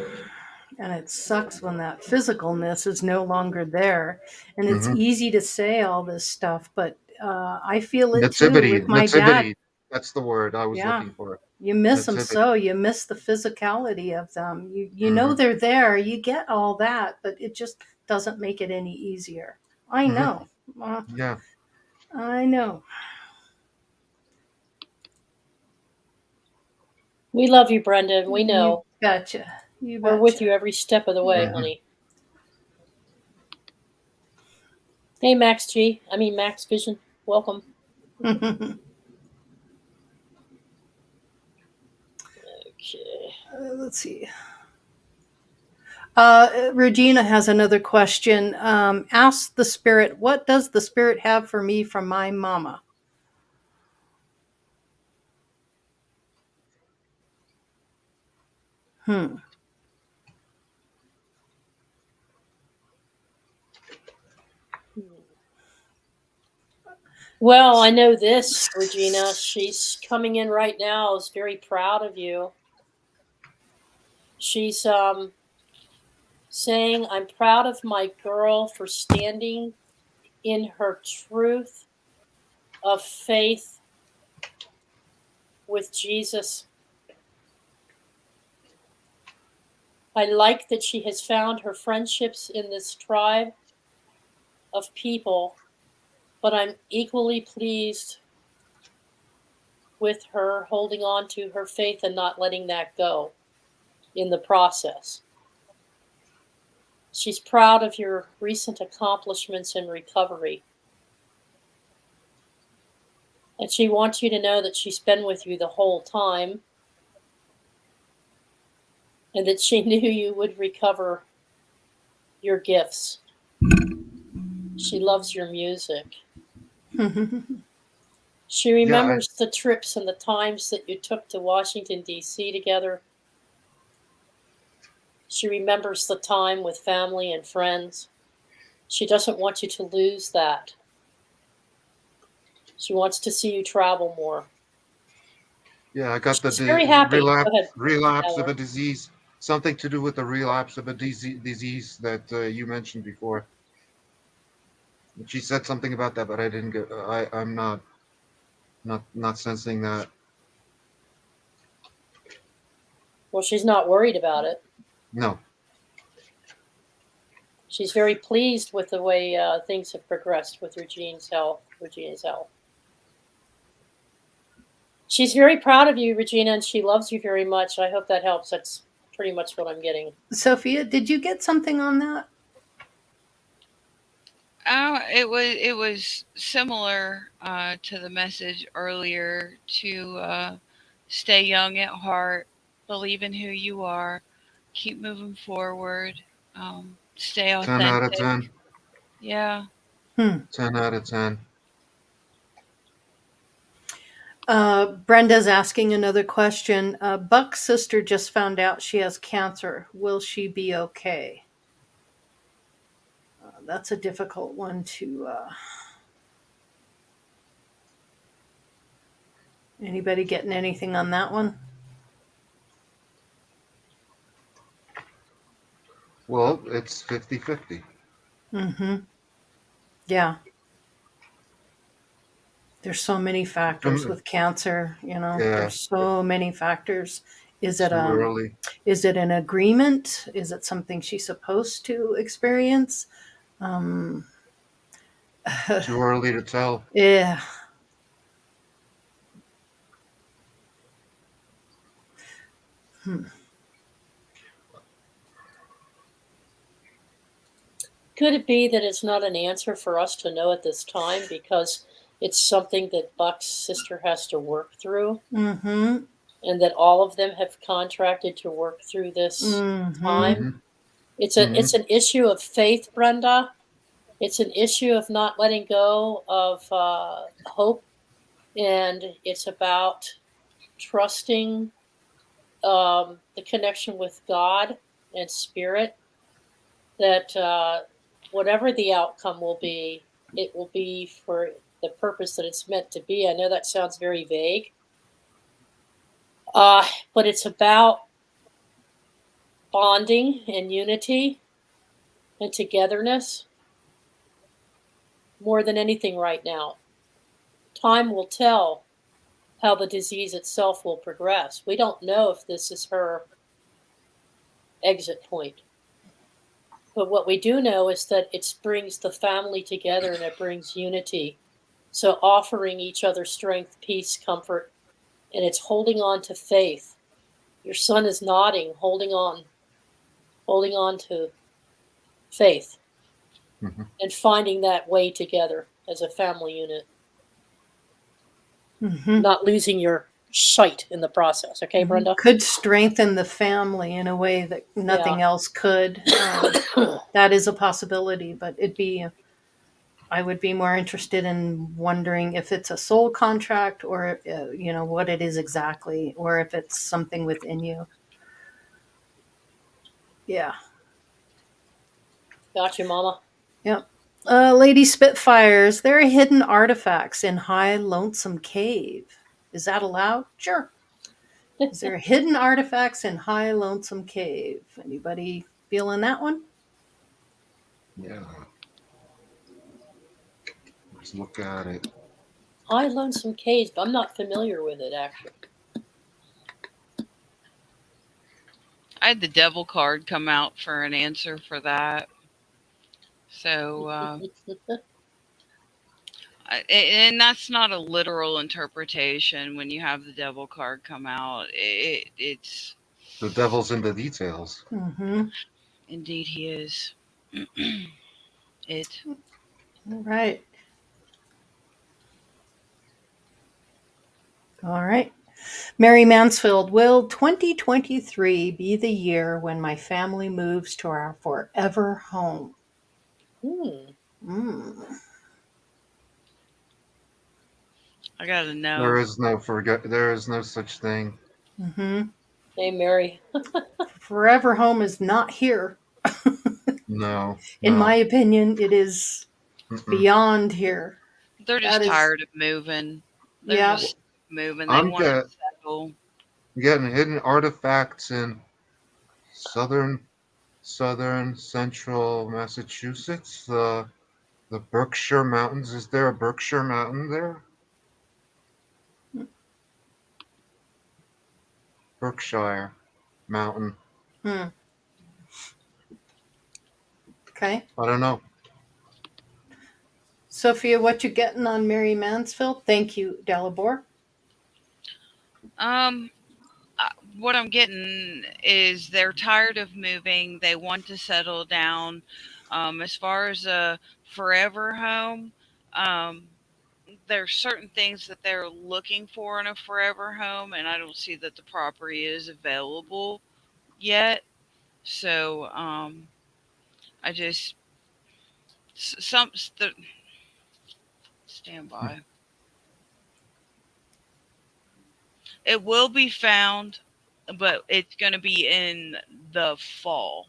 And it sucks when that physicalness is no longer there. And it's Hmm. easy to say all this stuff, but I feel it too Nativity, with my dad. nativity. That's the word I was Yeah. looking for. You miss them Nativity. so. You miss the physicality of them. You know Hmm. they're there. You get all that, but it just doesn't make it any easier. I Hmm. know. Uh, Yeah. I know. We love you, Brenda. We You know. betcha. You We're with betcha. you every step of the way, Yeah. Hmm. honey. Hey, Max G. I mean, Max Vision. Welcome. Okay. Let's see. Regina has another question. Ask the spirit, what does the spirit have for me from my mama? Hmm. Well, I know this, Regina. She's coming in right now. Is very proud of you. She's saying, "I'm proud of my girl for standing in her truth of faith with Jesus. I like that she has found her friendships in this tribe of people, but I'm equally pleased with her holding on to her faith and not letting that go in the process. She's proud of your recent accomplishments in recovery. And she wants you to know that she's been with you the whole time and that she knew you would recover your gifts. She loves your music. She Yeah. I, remembers the trips and the times that you took to Washington, D.C. together. She remembers the time with family and friends. She doesn't want you to lose that. She wants to see you travel more. yeah. I got the She's very happy. Go ahead, relapse of a Valerie. disease. Something to do with the relapse of a disease that you mentioned before. She said something about that, but I didn't get. I'm not sensing that. Well, she's not worried about it. No. She's very pleased with the way things have progressed with Regina's health. She's very proud of you, Regina, and she loves you very much. I hope that helps. That's pretty much what I'm getting. Sophia, did you get something on that? It was similar to the message earlier to stay young at heart, Believe in who you are. Keep moving forward. Stay 10 out of authentic. 10. Yeah. 10 out of 10. Brenda's asking another question. Buck's sister just found out she has cancer. Will she be okay? That's a difficult one to. Anybody getting anything on that one? Well, it's 50-50. Mm-hmm. Yeah. There's so many factors with cancer, Yeah, there's so many factors. Is it too early. is it an agreement? Is it something she's supposed to experience? Um Too early to tell. yeah. Could it be that it's not an answer for us to know at this time because it's something that Buck's sister has to work through, Mm-hmm. and that all of them have contracted to work through this Mm-hmm. time? It's Mhm. an issue of faith, Brenda. It's an issue of not letting go of hope, and it's about trusting the connection with God and spirit, that whatever the outcome will be, it will be for the purpose that it's meant to be. I know that sounds very vague, but it's about bonding and unity and togetherness more than anything right now. Time will tell how the disease itself will progress. We don't know if this is her exit point. But what we do know is that it brings the family together and it brings unity. So offering each other strength, peace, comfort, and it's holding on to faith. Your son is nodding, holding on to faith, Mhm. and finding that way together as a family unit, Mm-hmm. not losing your sight in the process. Okay, Brenda? Could strengthen the family in a way that nothing else could. That is a possibility, but I would be more interested in wondering if it's a soul contract, or what it is exactly, or if it's something within you. Yeah. Got you, Mama. Yep. Lady Spitfires, there are hidden artifacts in High Lonesome Cave. Is that allowed? Sure. Is there hidden artifacts in High Lonesome Cave? Anybody feeling that one? Yeah. Let's look at it. High Lonesome Cave. I'm not familiar with it, actually. I had the devil card come out for an answer for that. So, and that's not a literal interpretation. When you have the devil card come out, it's The devil's in the details. Mm-hmm. indeed he is. It. All right. All right. Mary Mansfield, will 2023 be the year when my family moves to our forever home? Mm. I gotta know. There is no such thing. Mm-hmm. Hey, Mary. Forever home is not here. No. In my opinion, it is Mm-mm. beyond here. They're just tired of moving. They're Yeah. just moving. They want to settle. Getting hidden artifacts in southern central Massachusetts. The Berkshire Mountains. Is there a Berkshire Mountain there? Berkshire Mountain. Okay. I don't know. Sophia, what you getting on Mary Mansfield? Thank you, Dalibor. What I'm getting is they're tired of moving. They want to settle down. As far as a forever home, there's certain things that they're looking for in a forever home, and I don't see that the property is available yet. So I just stand by. It will be found, but it's going to be in the fall.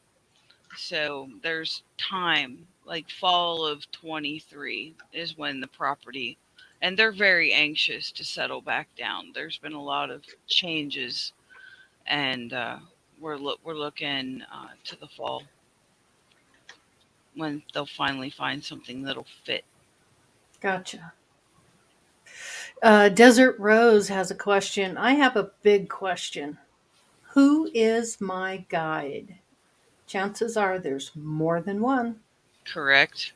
So there's time, like fall of 23 is when the property, and they're very anxious to settle back down. There's been a lot of changes, and we're looking to the fall when they'll finally find something that'll fit. Gotcha. Desert Rose has a question. I have a big question. Who is my guide? Chances are there's more than one. Correct.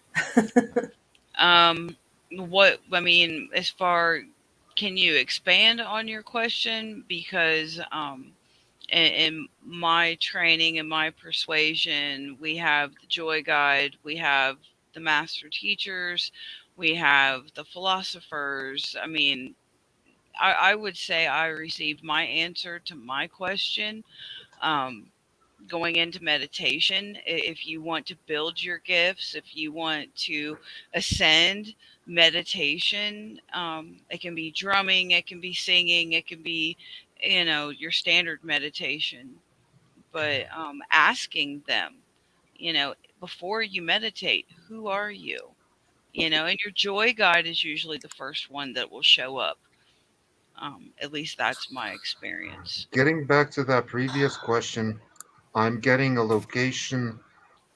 What I mean, as far, can you expand on your question? Because in my training and my persuasion, we have the joy guide, we have the master teachers, we have the philosophers. I mean, I would say I received my answer to my question going into meditation. If you want to build your gifts, if you want to ascend, meditation, it can be drumming, it can be singing, it can be, your standard meditation. But asking them, before you meditate, who are you? And your joy guide is usually the first one that will show up. At least that's my experience. Getting back to that previous question, I'm getting a location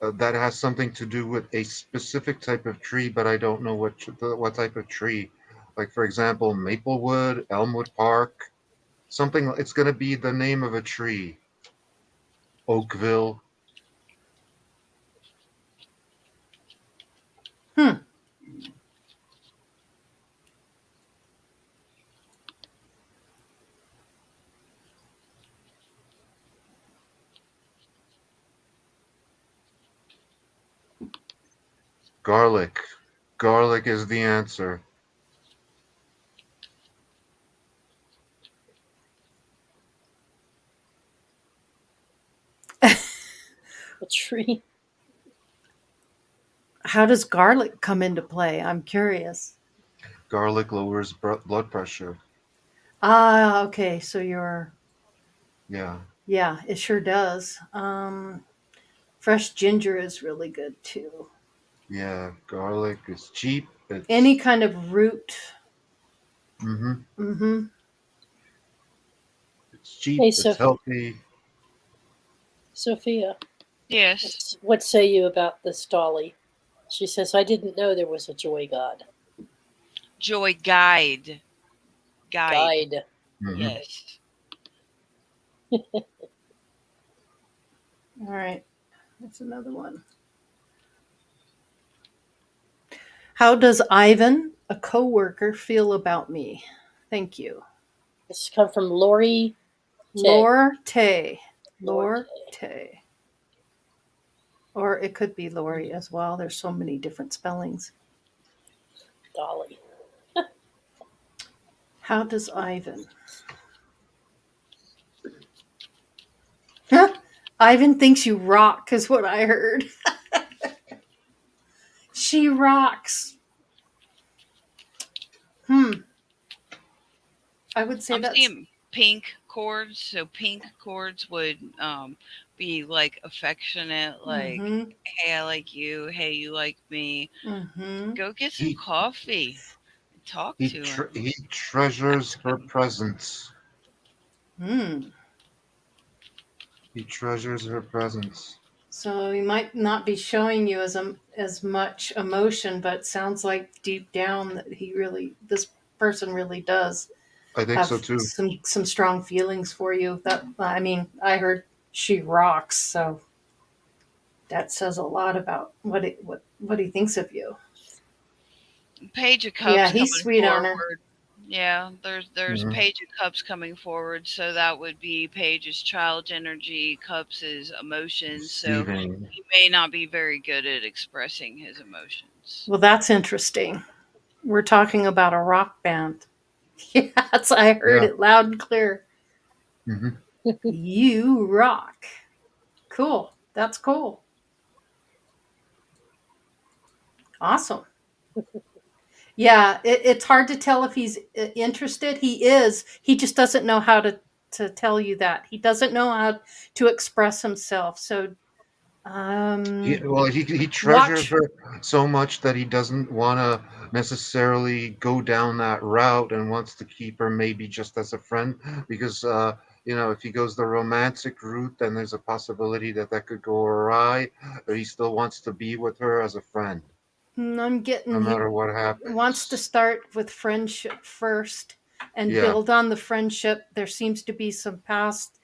that has something to do with a specific type of tree, but I don't know what type of tree. Like for example, Maplewood, Elmwood Park, something. It's going to be the name of a tree. Oakville. Hmm. Garlic. Garlic is the answer. A tree. How does garlic come into play? I'm curious. Garlic lowers blood pressure. Ah, okay. So Yeah. yeah, it sure does. Fresh ginger is really good too. Yeah. Garlic is cheap. Any kind of root. Mm-hmm. Mm-hmm. It's cheap. Hey, It's healthy. Sophia, Yes. what say you about this dolly? She says, I didn't know there was a joy god. Joy guide. Guide. Mm-hmm. Yes. All right. That's another one. How does Ivan, a coworker, feel about me? Thank you. This come from Lori Tay. Lorte. Lorte. Lorte. Or it could be Lori as well. There's so many different spellings. Dolly. How does Ivan? Huh? Ivan thinks you rock, is what I heard. She rocks. I would say I'm that's seeing pink chords, so pink chords would be like affectionate, like, mm-hmm. hey, I like you, hey, you like me. Mm-hmm. Go get some He coffee. Talk he to tre- him. he treasures Ask her him. presence. Hmm. He treasures her presence. So he might not be showing you as much emotion, but sounds like deep down that this person really does I think so have too. some strong feelings for you. That I mean, I heard she rocks, so that says a lot about what he thinks of you. Page of Yeah, Cups he's coming sweet on her. forward. Yeah, there's Mhm. Page of Cups coming forward, so that would be Page's child energy, Cups is emotions. So Receiving. he may not be very good at expressing his emotions. Well, that's interesting. We're talking about a rock band. Yes, I heard Yeah. it loud and clear. Hmm. You rock. Cool. That's cool. Awesome. Yeah, it's hard to tell if he's interested. He is. He just doesn't know how to tell you that. He doesn't know how to express himself. So, He treasures watch. her so much that he doesn't want to necessarily go down that route and wants to keep her maybe just as a friend because if he goes the romantic route, then there's a possibility that that could go awry. But he still wants to be with her as a friend, I'm no getting he matter what wants to happens. start with friendship first and Yeah, build on the friendship. There seems to be some past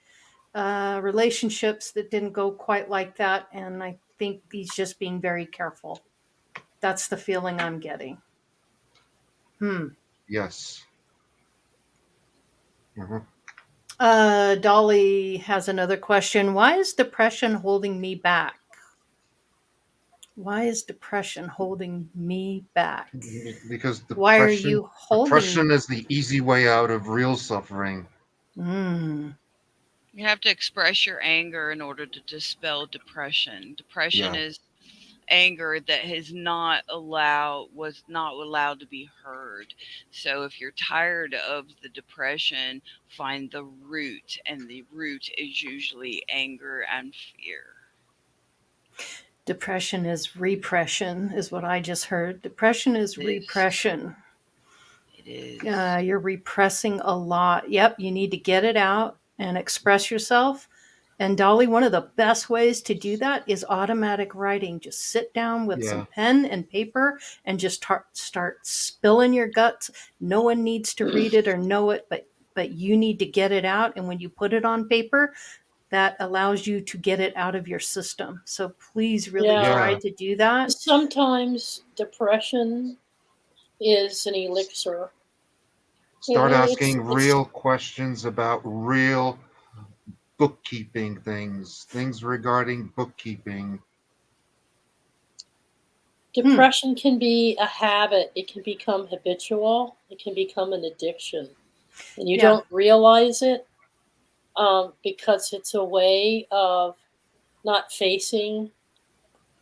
relationships that didn't go quite like that, and I think he's just being very careful. That's the feeling I'm getting. yes. Hmm. Dolly has another question. Why is depression holding me back? Why is depression holding me back? Because Why are depression you holding? depression is the easy way out of real suffering. Mm, You have to express your anger in order to dispel depression. Depression Yeah, is anger that was not allowed to be heard. So if you're tired of the depression, find the root, and the root is usually anger and fear. depression is repression, is what I just heard. Depression is It is. repression. It is. You're repressing a lot. Yep, you need to get it out and express yourself. And Dolly, one of the best ways to do that is automatic writing. Just sit down with some yeah, pen and paper and just start spilling your guts. No one needs to read it or know it, but you need to get it out. And when you put it on paper, that allows you to get it out of your system. So please really Yeah. try yeah. to do that. Sometimes depression is an elixir. Start It's asking it's real questions about real bookkeeping things regarding bookkeeping. Hmm. depression can be a habit. It can become habitual. It can become an addiction, and you Yeah. don't realize it because it's a way of not facing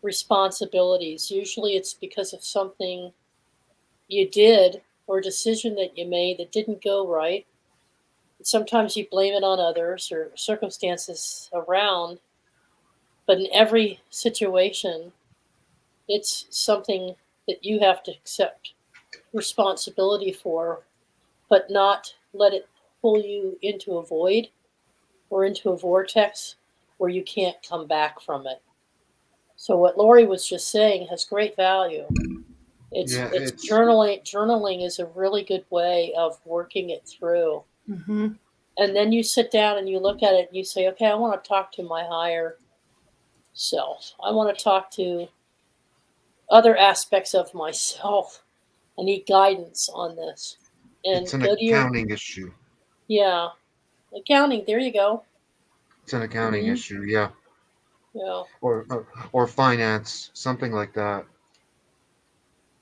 responsibilities. Usually, it's because of something you did or a decision that you made that didn't go right. Sometimes you blame it on others or circumstances around, but in every situation, it's something that you have to accept responsibility for, but not let it pull you into a void or into a vortex where you can't come back from it. So what Lori was just saying has great value. It's Yeah, it's it's journaling. Journaling is a really good way of working it through. Hmm. And then you sit down and you look at it and you say, okay, I want to talk to my higher self. I want to talk to other aspects of myself. I need guidance on this. it's And an go to your, accounting issue. yeah, accounting. There you go. It's an accounting Hmm. issue, yeah, Yeah. or finance, something like that.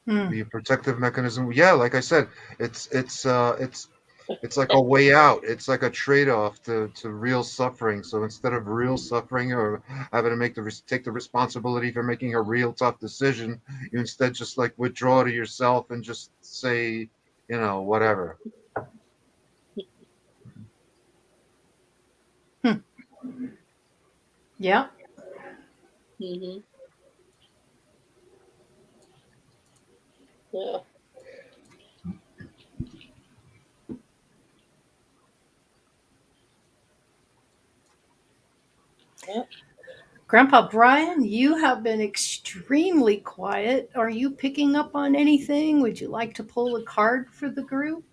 Hmm. Be a protective mechanism. Yeah, like I said, it's like a way out. It's like a trade-off to real suffering. So instead of real suffering or having to take the responsibility for making a real tough decision, you instead just like withdraw to yourself and just say, whatever. Hmm. Yeah. Hmm. Yeah. Yeah. Grandpa Brian, you have been extremely quiet. Are you picking up on anything? Would you like to pull a card for the group?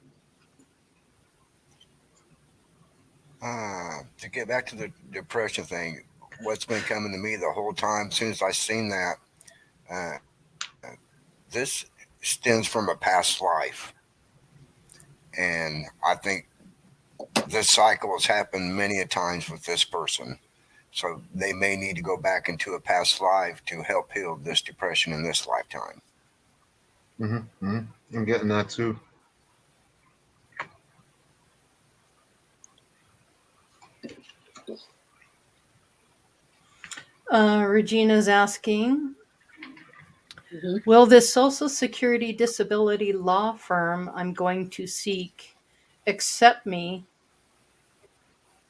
To get back to the depression thing, what's been coming to me the whole time, as soon as I seen that, uh, this stems from a past life. And I think this cycle has happened many a times with this person. So they may need to go back into a past life to help heal this depression in this lifetime. I'm getting that too. Regina's asking, Mhm. will this Social Security disability law firm I'm going to seek accept me?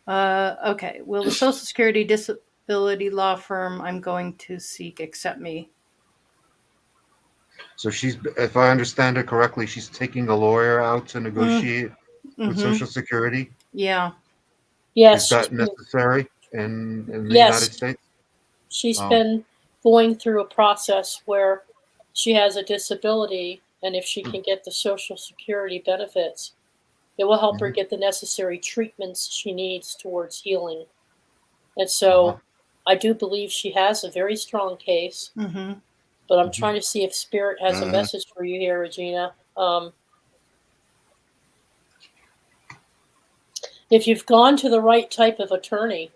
Okay. Will the Social Security disability law firm I'm going to seek accept me? So she's, if I understand it correctly, she's taking a lawyer out to Mm, negotiate with mm-hmm. Social Security. Yeah. Is Yes, that necessary in the yes, United States? she's Oh, been going through a process where she has a disability, and if she can get the Social Security benefits, it will help her mhm, get the necessary treatments she needs towards healing. And uh-huh. so I do believe she has a very strong case, Mm-hmm. but I'm Mhm. trying to see if Spirit has a Mhm. message for you here, Regina. If you've gone to the right type of attorney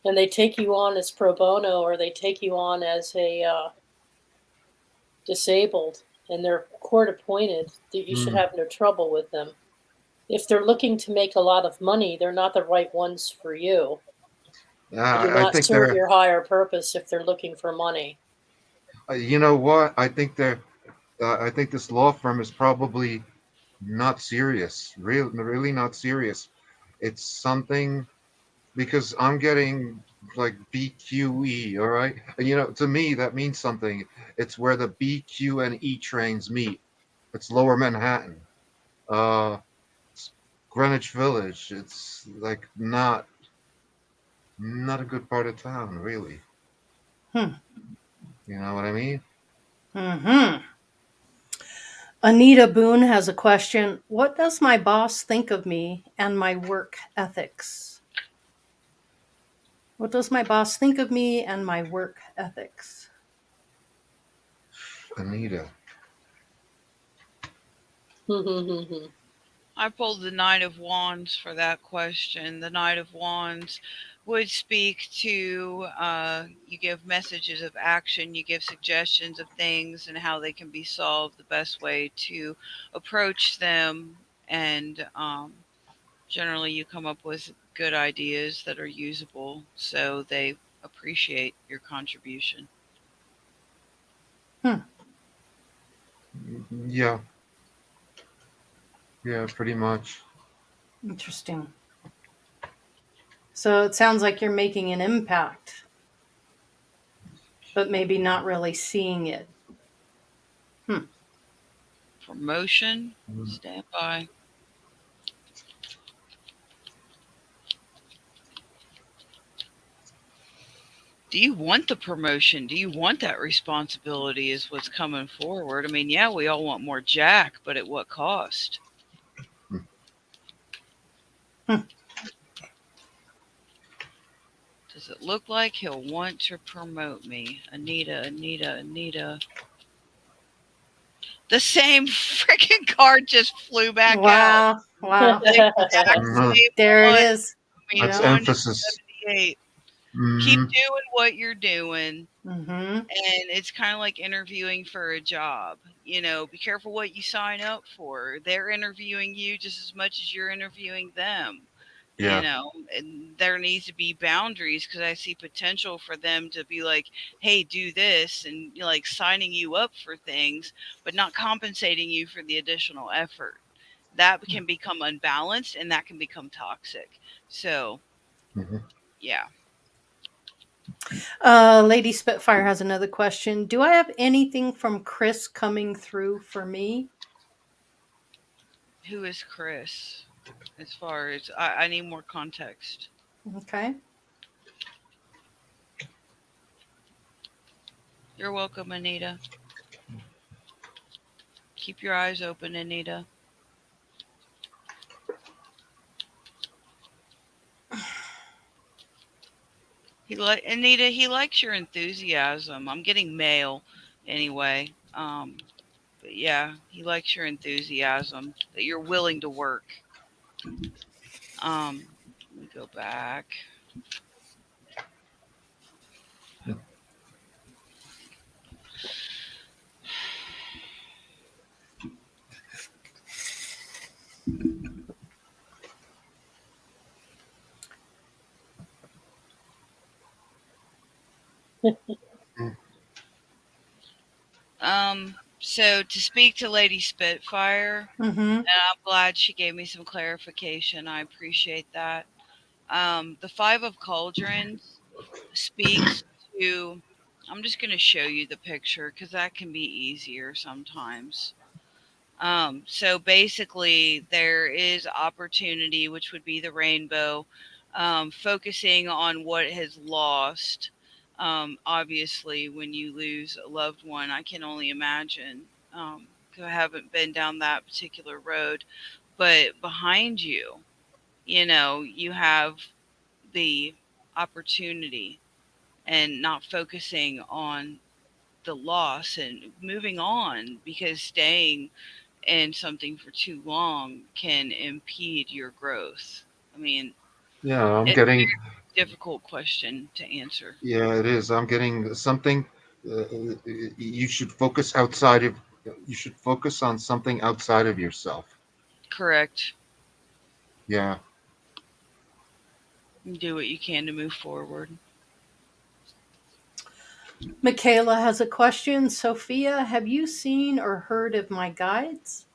and they take you on as pro bono or they take you on as a disabled and they're court appointed, that you should Mm. have no trouble with them. If they're looking to make a lot of money, they're not the right ones for you. They do I not think serve they're, your higher purpose if they're looking for money. you know what? I think this law firm is probably not serious. Really not serious. It's something because I'm getting like BQE, all right? And to me, that means something. It's where the BQ and E trains meet. It's Lower Manhattan. Uh, it's Greenwich Village. It's like not a good part of town, really. Hmm. You know what I mean? Mm-hmm. Anita Boone has a question. What does my boss think of me and my work ethics? What does my boss think of me and my work ethics? Anita. I pulled the Knight of Wands for that question. The Knight of Wands would speak to you give messages of action, you give suggestions of things and how they can be solved, the best way to approach them, and generally you come up with good ideas that are usable, so they appreciate your contribution. Hmm. Yeah, yeah, pretty much. Interesting. So it sounds like you're making an impact, but maybe not really seeing it. Hmm. Promotion, stand by. Do you want the promotion? Do you want that responsibility is what's coming forward? I mean, yeah, we all want more Jack, but at what cost? Hmm. Does it look like he'll want to promote me? Anita. The same freaking card just flew back out. Wow. Wow. The exact Mhm. same There it one. is. I mean, That's Yeah. 1 emphasis. 78. Keep Hmm. doing what you're doing. Mm-hmm. And it's kind of like interviewing for a job. Be careful what you sign up for. They're interviewing you just as much as you're interviewing them. Yeah. And there needs to be boundaries because I see potential for them to be like, hey, do this, and like signing you up for things, but not compensating you for the additional effort. That can become unbalanced and that can become toxic. So, Hmm. yeah. Lady Spitfire has another question. Do I have anything from Chris coming through for me? Who is Chris? As far as I need more context. Okay. You're welcome, Anita. Keep your eyes open, Anita. Anita. He likes your enthusiasm. I'm getting mail, anyway. But yeah, he likes your enthusiasm that you're willing to work. Let me go back. So to speak to Lady Spitfire, Mm-hmm. and I'm glad she gave me some clarification. I appreciate that. The Five of Cauldrons speaks to. I'm just going to show you the picture because that can be easier sometimes. So basically, there is opportunity, which would be the rainbow, focusing on what has lost. Obviously, when you lose a loved one, I can only imagine. 'Cause I haven't been down that particular road, but behind you, you have the opportunity and not focusing on the loss and moving on, because staying in something for too long can impede your growth. I mean, Yeah, I'm it's a getting. difficult question to answer. Yeah, it is. I'm getting something. You should focus outside of. You should focus on something outside of yourself. Correct. Yeah. Do what you can to move forward. Michaela has a question. Sophia, have you seen or heard of my guides?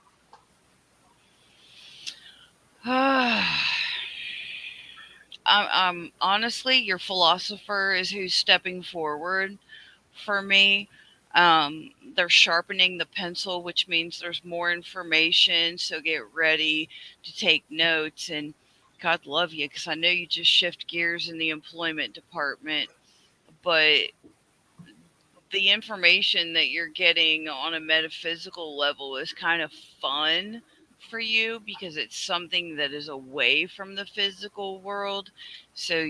I'm honestly, your philosopher is who's stepping forward for me. They're sharpening the pencil, which means there's more information. So get ready to take notes. And God love you, because I know you just shift gears in the employment department, but the information that you're getting on a metaphysical level is kind of fun for you because it's something that is away from the physical world. So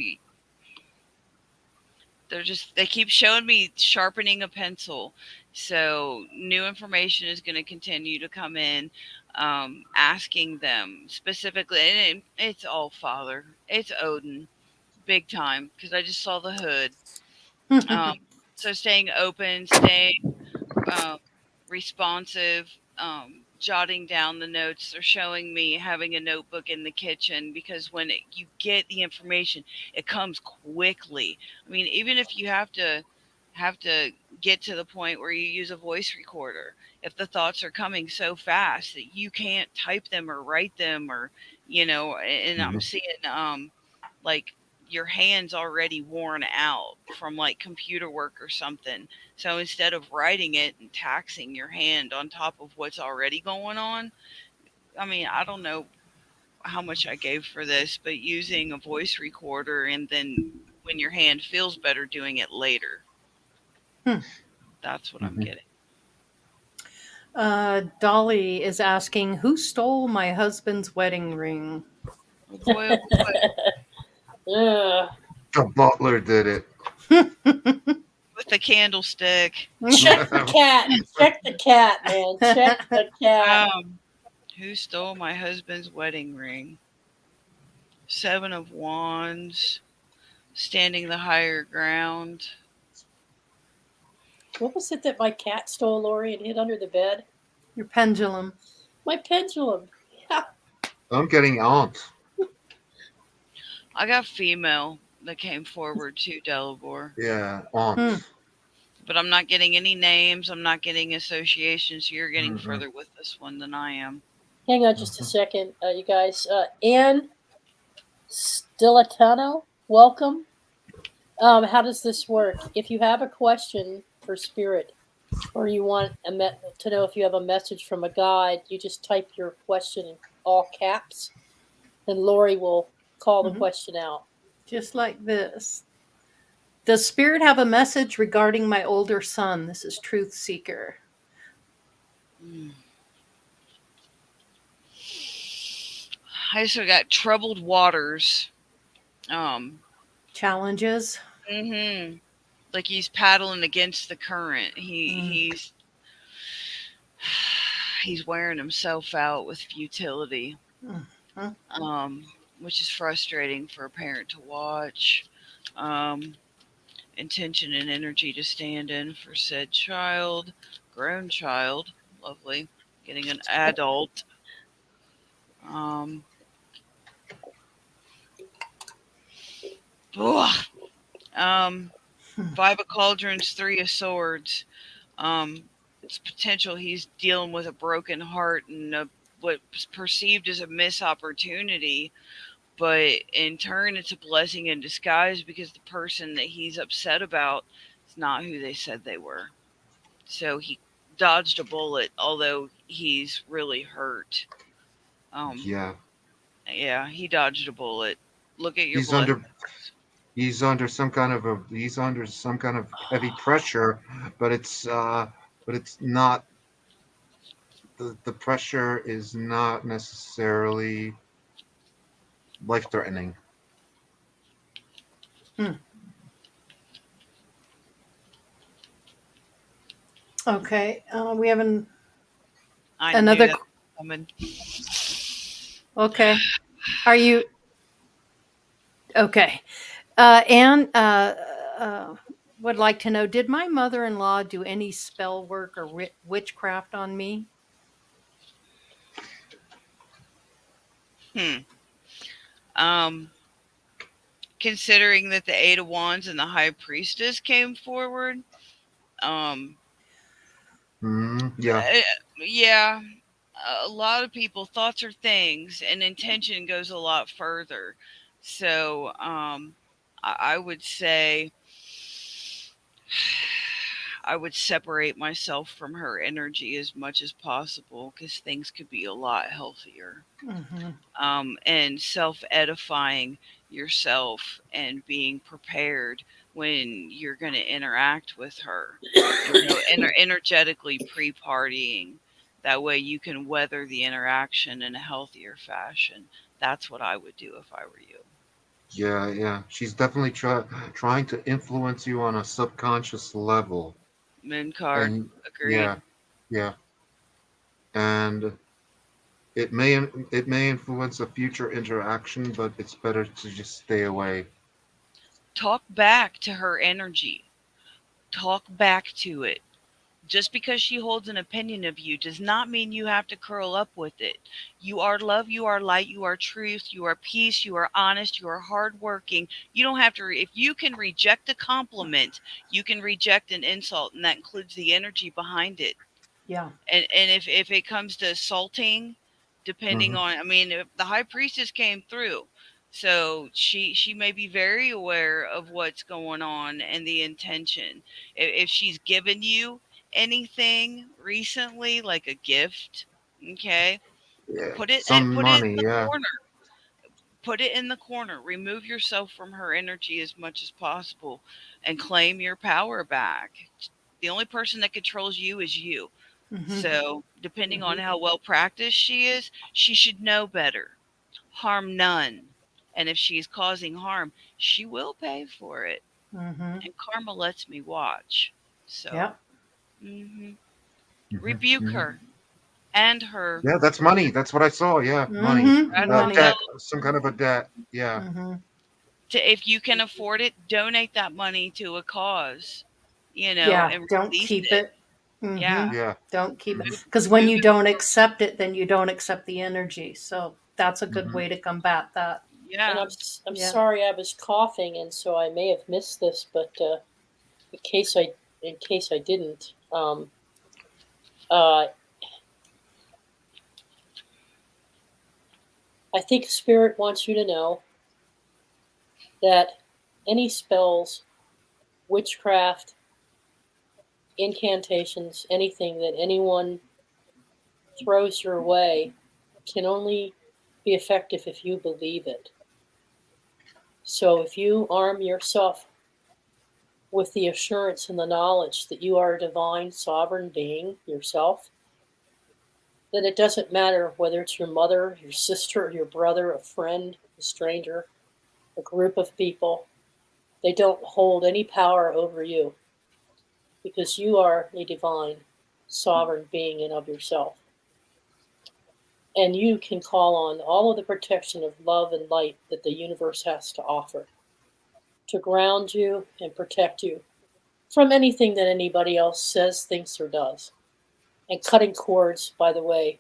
they keep showing me sharpening a pencil. So new information is going to continue to come in. Asking them specifically, and it's all Father, it's Odin, big time, because I just saw the hood. Um, so staying open, staying um, responsive, jotting down the notes. They're showing me having a notebook in the kitchen, because when you get the information, it comes quickly. I mean, even if you have to get to the point where you use a voice recorder, if the thoughts are coming so fast that you can't type them or write them, or and I'm Mhm. seeing like your hands already worn out from like computer work or something. So instead of writing it and taxing your hand on top of what's already going on, I mean, I don't know how much I gave for this, but using a voice recorder, and then when your hand feels better, doing it later. Hmm. That's what I'm Mhm. getting. Dolly is asking, who stole my husband's wedding ring? Oh boy, oh boy. Ugh. The butler did it. With the candlestick. Check the cat. Check the cat, man. Check the cat. Who stole my husband's wedding ring? Seven of Wands. Standing the higher ground. What was it that my cat stole, Lori, and hid under the bed? Your pendulum. My pendulum. Yeah. I'm getting aunt. I got female that came forward to Delabore, Yeah, aunt. Hmm. but I'm not getting any names. I'm not getting associations. You're getting Mhm. further with this one than I am. Hang on just a second, you guys. Anne Stilatano, welcome. How does this work? If you have a question for Spirit, or you want to know if you have a message from a guide, you just type your question in all caps, and Lori will call the Mhm. question out. Just like this. Does Spirit have a message regarding my older son? This is Truth Seeker. Mm. I just got troubled waters. Um, Challenges? like he's paddling against the current. Mm. He's wearing himself out with futility. Mhm. Which is frustrating for a parent to watch. Um, Intention and energy to stand in for said child, grown child, lovely, getting an adult. Um, ugh. um, Five of Cauldrons, Three of Swords. It's potential he's dealing with a broken heart and what's perceived as a missed opportunity, but in turn, it's a blessing in disguise because the person that he's upset about is not who they said they were. So he dodged a bullet, although he's really hurt. Yeah, Yeah, he dodged a bullet. Look at your he's blessing. under he's under some kind of heavy pressure, but it's not the pressure is not necessarily life threatening. Okay. We have I another. knew that was coming. Okay. Are you okay? Anne would like to know: did my mother-in-law do any spell work or witchcraft on me? Hmm. Um, Considering that the Eight of Wands and the High Priestess came forward, um, Yeah, uh, yeah, a lot of people thoughts are things, and intention goes a lot further. So, I would say I would separate myself from her energy as much as possible because things could be a lot healthier. Mm-hmm. And self edifying yourself and being prepared when you're going to interact with her. Energetically pre partying. That way you can weather the interaction in a healthier fashion. That's what I would do if I were you. yeah. She's definitely trying to influence you on a subconscious level, Moon card. and Agreed. yeah, and it may influence a future interaction, but it's better to just stay away. Talk back to her energy. Talk back to it. Just because she holds an opinion of you does not mean you have to curl up with it. You are love, you are light, you are truth, you are peace, you are honest, you are hardworking. You don't have to, if you can reject a compliment, you can reject an insult, and that includes the energy behind it. Yeah. And if it comes to assaulting, depending Hmm. on, I mean, if the high priestess came through, so she may be very aware of what's going on and the intention. If she's given you anything recently, like a gift, okay, Yeah, put it some put it in money. the Yeah, corner. Put it in the corner. Remove yourself from her energy as much as possible, and claim your power back. The only person that controls you is you. Mm-hmm. So, depending on how well practiced she is, she should know better. Harm none. And if she's causing harm, she will pay for it. Mm-hmm. And karma lets me watch. So, Yeah. mhm. hmm Rebuke hmm her and her. yeah. That's money. That's what I saw. Yeah, money. Mm-hmm. Try to Money. tell Debt. Some kind of a debt. Yeah. Mm-hmm. if you can afford it, donate that money to a cause, Yeah. and Don't release keep it. it. Mm-hmm. Yeah. Yeah. Don't keep it. hmm Because when Move you it don't forward. accept it, then you don't accept the energy. So that's a good hmm way to combat that. And Yeah. I'm Yeah. sorry I was coughing, and so I may have missed this, but in case I didn't, uh, I think Spirit wants you to know that any spells, witchcraft, incantations, anything that anyone throws your way can only be effective if you believe it. So if you arm yourself with the assurance and the knowledge that you are a divine sovereign being yourself, then it doesn't matter whether it's your mother, your sister, your brother, a friend, a stranger, a group of people. They don't hold any power over you because you are a divine sovereign being in of yourself. And you can call on all of the protection of love and light that the universe has to offer to ground you and protect you from anything that anybody else says, thinks, or does. And cutting cords, by the way,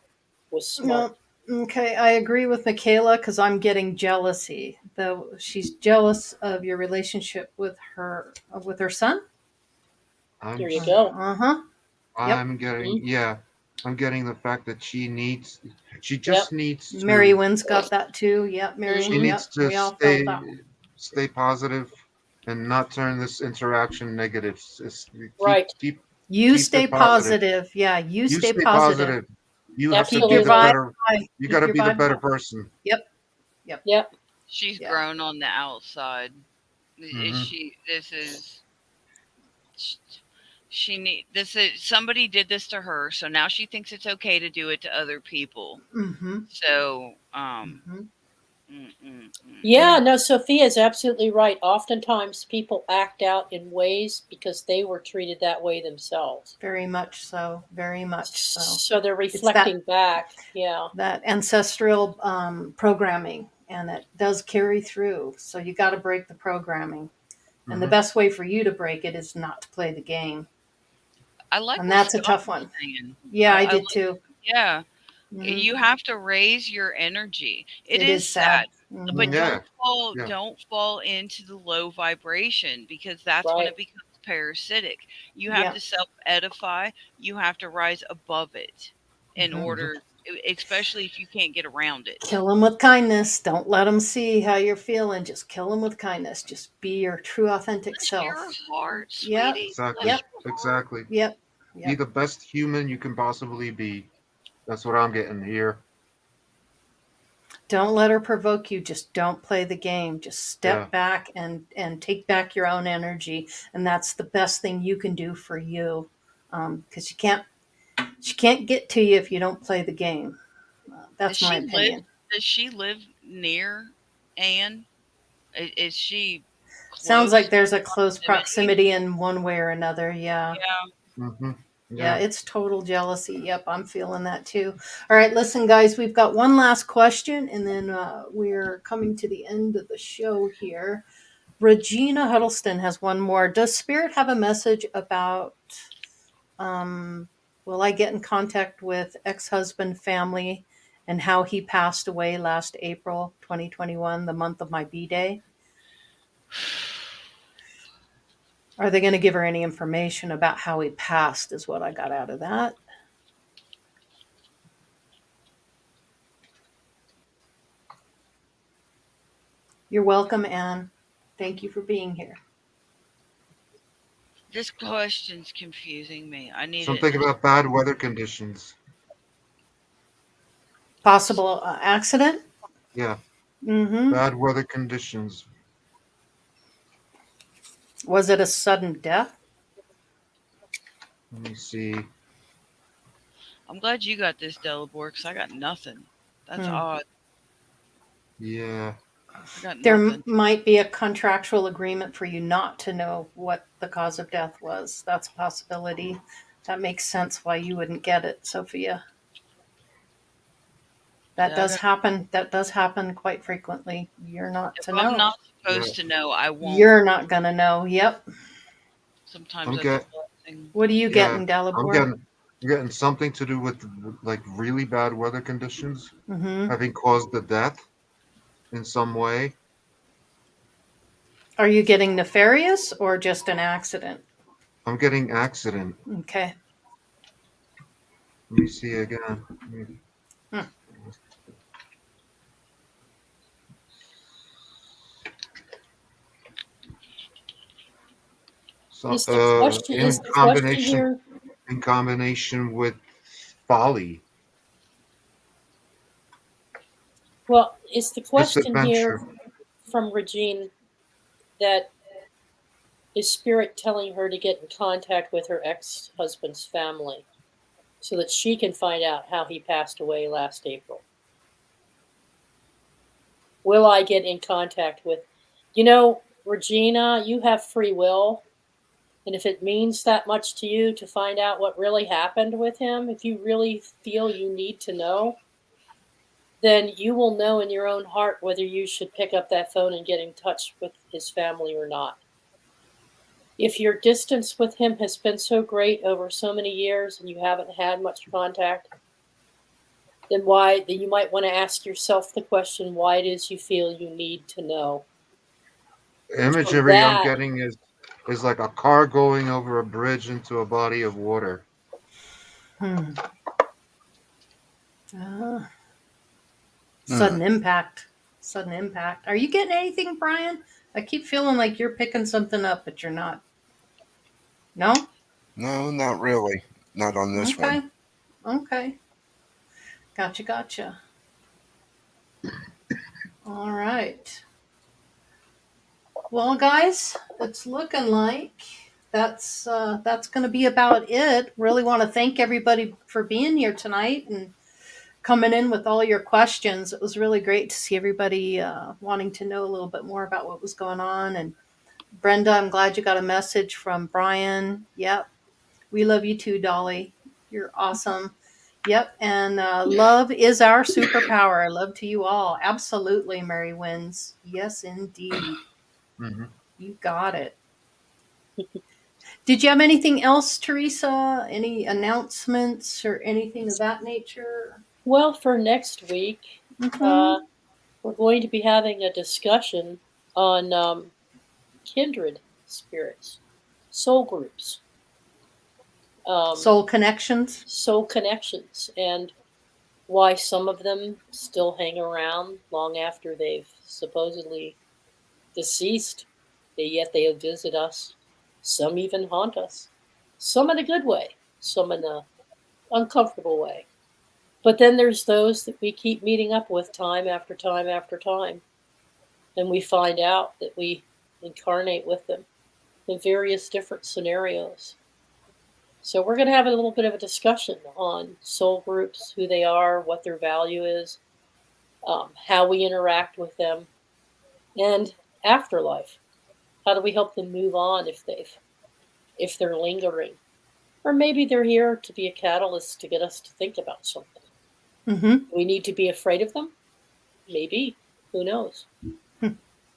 was No. smart. Okay, I agree with Michaela because I'm getting jealousy. Though she's jealous of your relationship with her son. I'm There you s- go. Uh-huh. Yep. I'm getting, Mhm. yeah, I'm getting the fact that she Yep. just needs Mary to, Wynn's got that too. Yep, Mary. she Hmm. needs Yep, to we all felt that. stay positive and not turn this interaction negative. Right. You Keep stay it positive. positive. Yeah, you You stay stay positive. positive. You have to Keep be your the Absolutely. vibe better. high. You got Keep to your be the vibe better high. person. Yep. Yep. Yep. She's Yeah. grown on the outside. Is Hmm. she? This is. She need this is somebody did this to her, so now she thinks it's okay to do it to other people. Mm-hmm. So, Mm-hmm. mm, mm, mm. Yeah, no, Sophia is absolutely right. Oftentimes people act out in ways because they were treated that way themselves. Very much so. Very much so. So they're It's that reflecting back. Yeah. ancestral programming, and it does carry through. So you got to break the programming, and the Hmm. best way for you to break it is not to play the game, I like and what that's a Scott tough was one. saying. Yeah, I I did like, too. yeah, Hmm. you have to raise your energy. It It is is sad. sad, Hmm. but Yeah. Yeah. don't fall into the low vibration, because that's when Right. it becomes parasitic. You have Yeah. to self edify. You have to rise above it in Hmm. Hmm. order, especially if you can't get around it. Kill them with kindness. Don't let them see how you're feeling. Just kill them with kindness. Just be your true, authentic Bless your self. heart, Yep. sweetie. Exactly. Bless Yep. your heart. Exactly. Yep. Be Yep. the best human you can possibly be. That's what I'm getting here. Don't let her provoke you. Just don't play the game. Just Yeah. step back and take back your own energy, and that's the best thing you can do for you. Because she can't get to you if you don't play the game. Does That's my she live? opinion. Does she live near Anne? Is she Sounds close like there's a close proximity? proximity in one way or another. Yeah. Yeah. Hmm. Yeah, Yeah. it's total jealousy. Yep, I'm feeling that too. All right, listen, guys, we've got one last question, and then we're coming to the end of the show here. Regina Huddleston has one more. Does Spirit have a message about um, will I get in contact with ex husband family and how he passed away last April 2021, the month of my B Day? Are they going to give her any information about how he passed, is what I got out of that. You're welcome, Anne. Thank you for being here. This question's confusing me. I need it. Something about bad weather conditions. Possible accident? Yeah. Mm-hmm. Bad weather conditions. Was it a sudden death? Let me see. I'm glad you got this, Delabore, because I got nothing. That's Hmm. odd. Yeah. I got There nothing. might be a contractual agreement for you not to know what the cause of death was. That's a possibility. That makes sense why you wouldn't get it, Sophia. That Yeah, I does got. happen. That does happen quite frequently. You're not If to I'm know. not Yeah. supposed to know, I won't. You're not gonna know. Yep. Sometimes I'm that's a get. blessing. What are you Yeah. getting, I'm Dalibor? getting. I'm getting something to do with like really bad weather conditions Mm-hmm. having caused the death in some way. Are you getting nefarious or just an accident? I'm getting accident. Okay. Let me see again. Hmm. So, Is the question here? in combination with folly, Well, is the question here misadventure. from Regine that is Spirit telling her to get in contact with her ex-husband's family so that she can find out how he passed away last April? Will I get in contact with, Regina, you have free will. And if it means that much to you to find out what really happened with him, if you really feel you need to know, then you will know in your own heart whether you should pick up that phone and get in touch with his family or not. If your distance with him has been so great over so many years and you haven't had much contact, then you might want to ask yourself the question, why it is you feel you need to know. Imagery I'm that getting is like a car going over a bridge into a body of water. Hmm. Sudden impact. Sudden impact. Are you getting anything, Brian? I keep feeling like you're picking something up, but you're not. No? No, not really. Not on this one. Okay. Okay. Gotcha. All right. Well, guys, it's looking like that's going to be about it. Really want to thank everybody for being here tonight and coming in with all your questions. It was really great to see everybody wanting to know a little bit more about what was going on. And Brenda, I'm glad you got a message from Brian. Yep. We love you too, Dolly. You're awesome. Yep. And love is our superpower. Love to you all. Absolutely, Mary Wins. Yes, indeed. Mm-hmm. You got it. Did you have anything else, Teresa? Any announcements or anything of that nature? Well, for next week, Mm-hmm. we're going to be having a discussion on kindred spirits, soul groups, Soul connections. soul connections, and why some of them still hang around long after they've supposedly deceased, yet they visit us. Some even haunt us. Some in a good way, some in an uncomfortable way. But then there's those that we keep meeting up with time after time after time. And we find out that we incarnate with them in various different scenarios. So we're going to have a little bit of a discussion on soul groups, who they are, what their value is, how we interact with them, and afterlife. How do we help them move on if they're lingering? Or maybe they're here to be a catalyst to get us to think about something. Mm-hmm. We need to be afraid of them? Maybe. Who knows?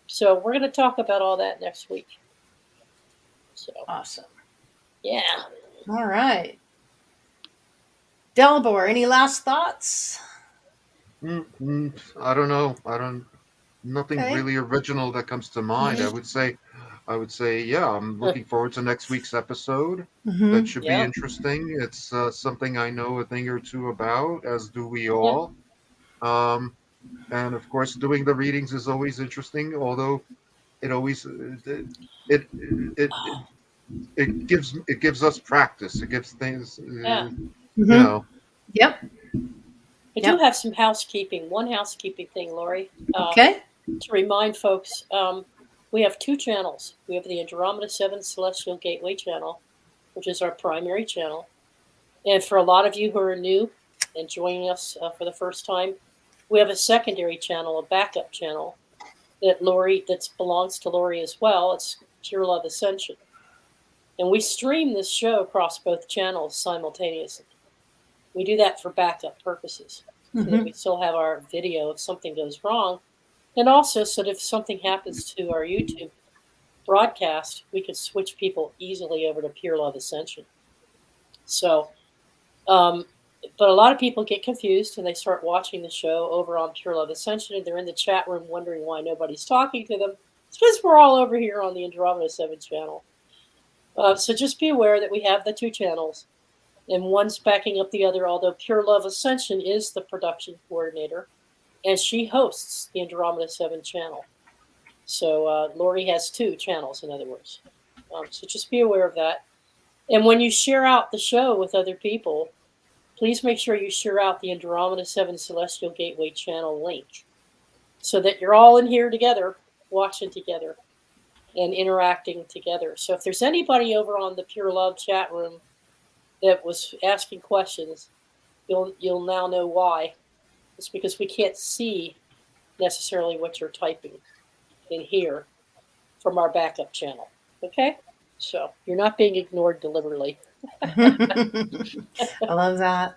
So we're going to talk about all that next week. So, Awesome. yeah. All right. Delbor, any last thoughts? I don't know. Nothing Okay. really original that comes to mind. I would say, yeah, I'm looking forward to next week's episode. Mm-hmm. That should be Yeah. interesting. It's something I know a thing or two about, as do we Yeah. all. And of course, doing the readings is always interesting. Although it always it it it gives us practice. It gives things, Yeah. you Mm-hmm. know. Yep. I do have some housekeeping. One housekeeping thing, Lori. Okay. To remind folks, we have two channels. We have the Andromeda 7 Celestial Gateway channel, which is our primary channel. And for a lot of you who are new and joining us for the first time, we have a secondary channel, a backup channel that belongs to Lori as well. It's Pure Love Ascension. And we stream this show across both channels simultaneously. We do that for backup purposes, so that we still have our video if something goes wrong. And also so that if something happens to our YouTube broadcast, we can switch people easily over to Pure Love Ascension. So, but a lot of people get confused and they start watching the show over on Pure Love Ascension, and they're in the chat room wondering why nobody's talking to them. It's because we're all over here on the Andromeda 7 channel. So just be aware that we have the two channels, and one's backing up the other, although Pure Love Ascension is the production coordinator, and she hosts the Andromeda 7 channel. So Lori has two channels, in other words. So just be aware of that. And when you share out the show with other people, please make sure you share out the Andromeda 7 Celestial Gateway channel link so that you're all in here together, watching together, and interacting together. So if there's anybody over on the Pure Love chat room that was asking questions, you'll now know why. It's because we can't see necessarily what you're typing in here from our backup channel. Okay? So you're not being ignored deliberately. I love that.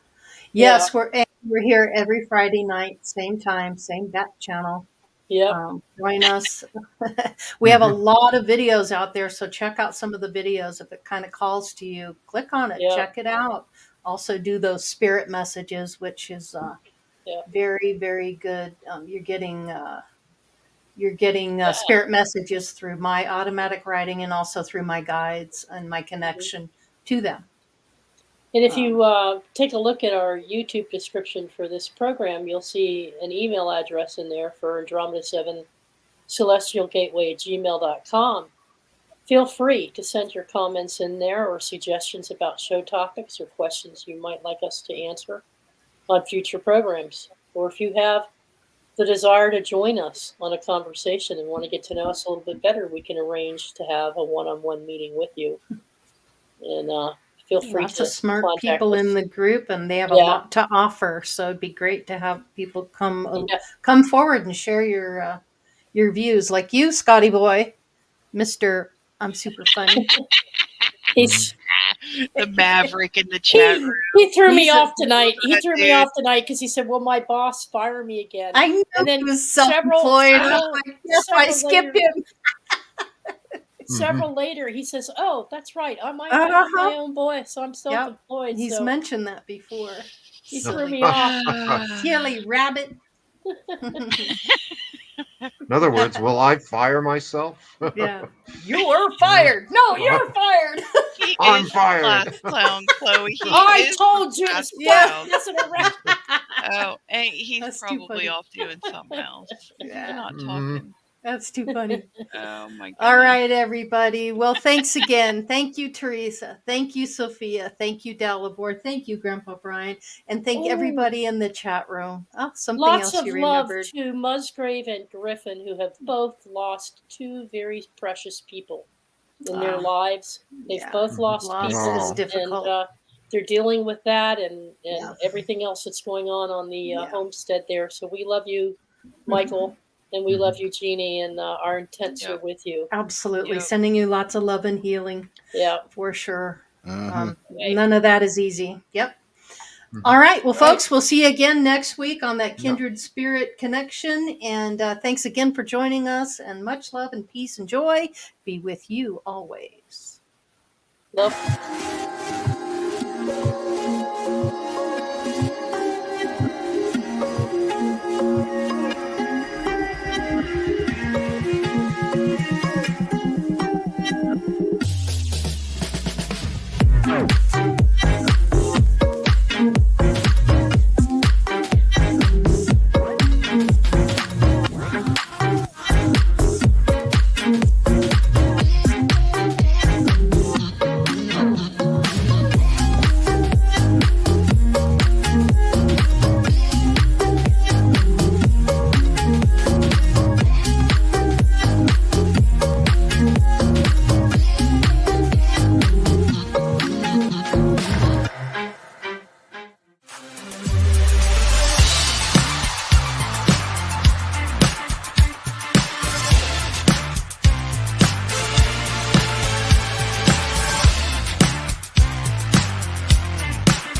Yes, we're here every Friday night, same time, same back channel. Yep. Join us. We have a lot of videos out there, so check out some of the videos. If it kind of calls to you, click on it, Yep. check it out. Also do those spirit messages, which is Yeah. Very, very good. You're getting spirit messages through my automatic writing and also through my guides and my connection to them. And if you take a look at our YouTube description for this program, you'll see an email address in there for Andromeda 7 celestialgateway@gmail.com. Feel free to send your comments in there or suggestions about show topics or questions you might like us to answer on future programs. Or if you have the desire to join us on a conversation and want to get to know us a little bit better, we can arrange to have a one-on-one meeting with you. And feel free Lots to of smart contact people us. in the group, and they have a Yeah. lot to offer. So it'd be great to have people come Yeah. come forward and share your views, like you, Scotty boy, Mister. I'm super funny. He's The maverick in the chat room. he threw me He's a- off tonight. He That threw me dude. off tonight because he said, "Will my boss fire me again?" I know And then he was several- self-employed. I several- was like, yes, I several skipped later- him. Several later, he says, "Oh, that's right. I'm my own boy, so I'm self-employed." He's so mentioned that before. he threw Silly, me off. silly rabbit. In other words, will I fire myself? Yeah, you are fired. No, you're fired. He I'm is fired. class clown, Chloe. He I is told you to class stop clown. messing around. Oh, and he's That's too probably funny. off doing something else. Yeah. You're not Mhm. talking. That's too funny. Oh my goodness. All right, everybody. Well, thanks again. Thank you, Teresa. Thank you, Sophia. Thank you, Dalibor. Thank you, Grandpa Brian. And thank everybody in the chat room. Oh, something Lots else of you love remembered. to Musgrave and Griffin, who have both lost two very precious people in their lives. They've yeah. both lost Loss people, is Oh. difficult. and they're dealing with that and Yeah. everything else that's going on the Yeah. homestead there. So we love you, Michael, and we love you, Jeannie, and our intents are with you. Absolutely. Yep. Sending you lots of love and healing Yeah. for sure. Mhm. Right. None of that is easy. Yep. Mhm. All right. Well, Right. folks, we'll see you again next week on that Yeah. Kindred Spirit Connection. And thanks again for joining us. And much love and peace and joy be with you always. Love.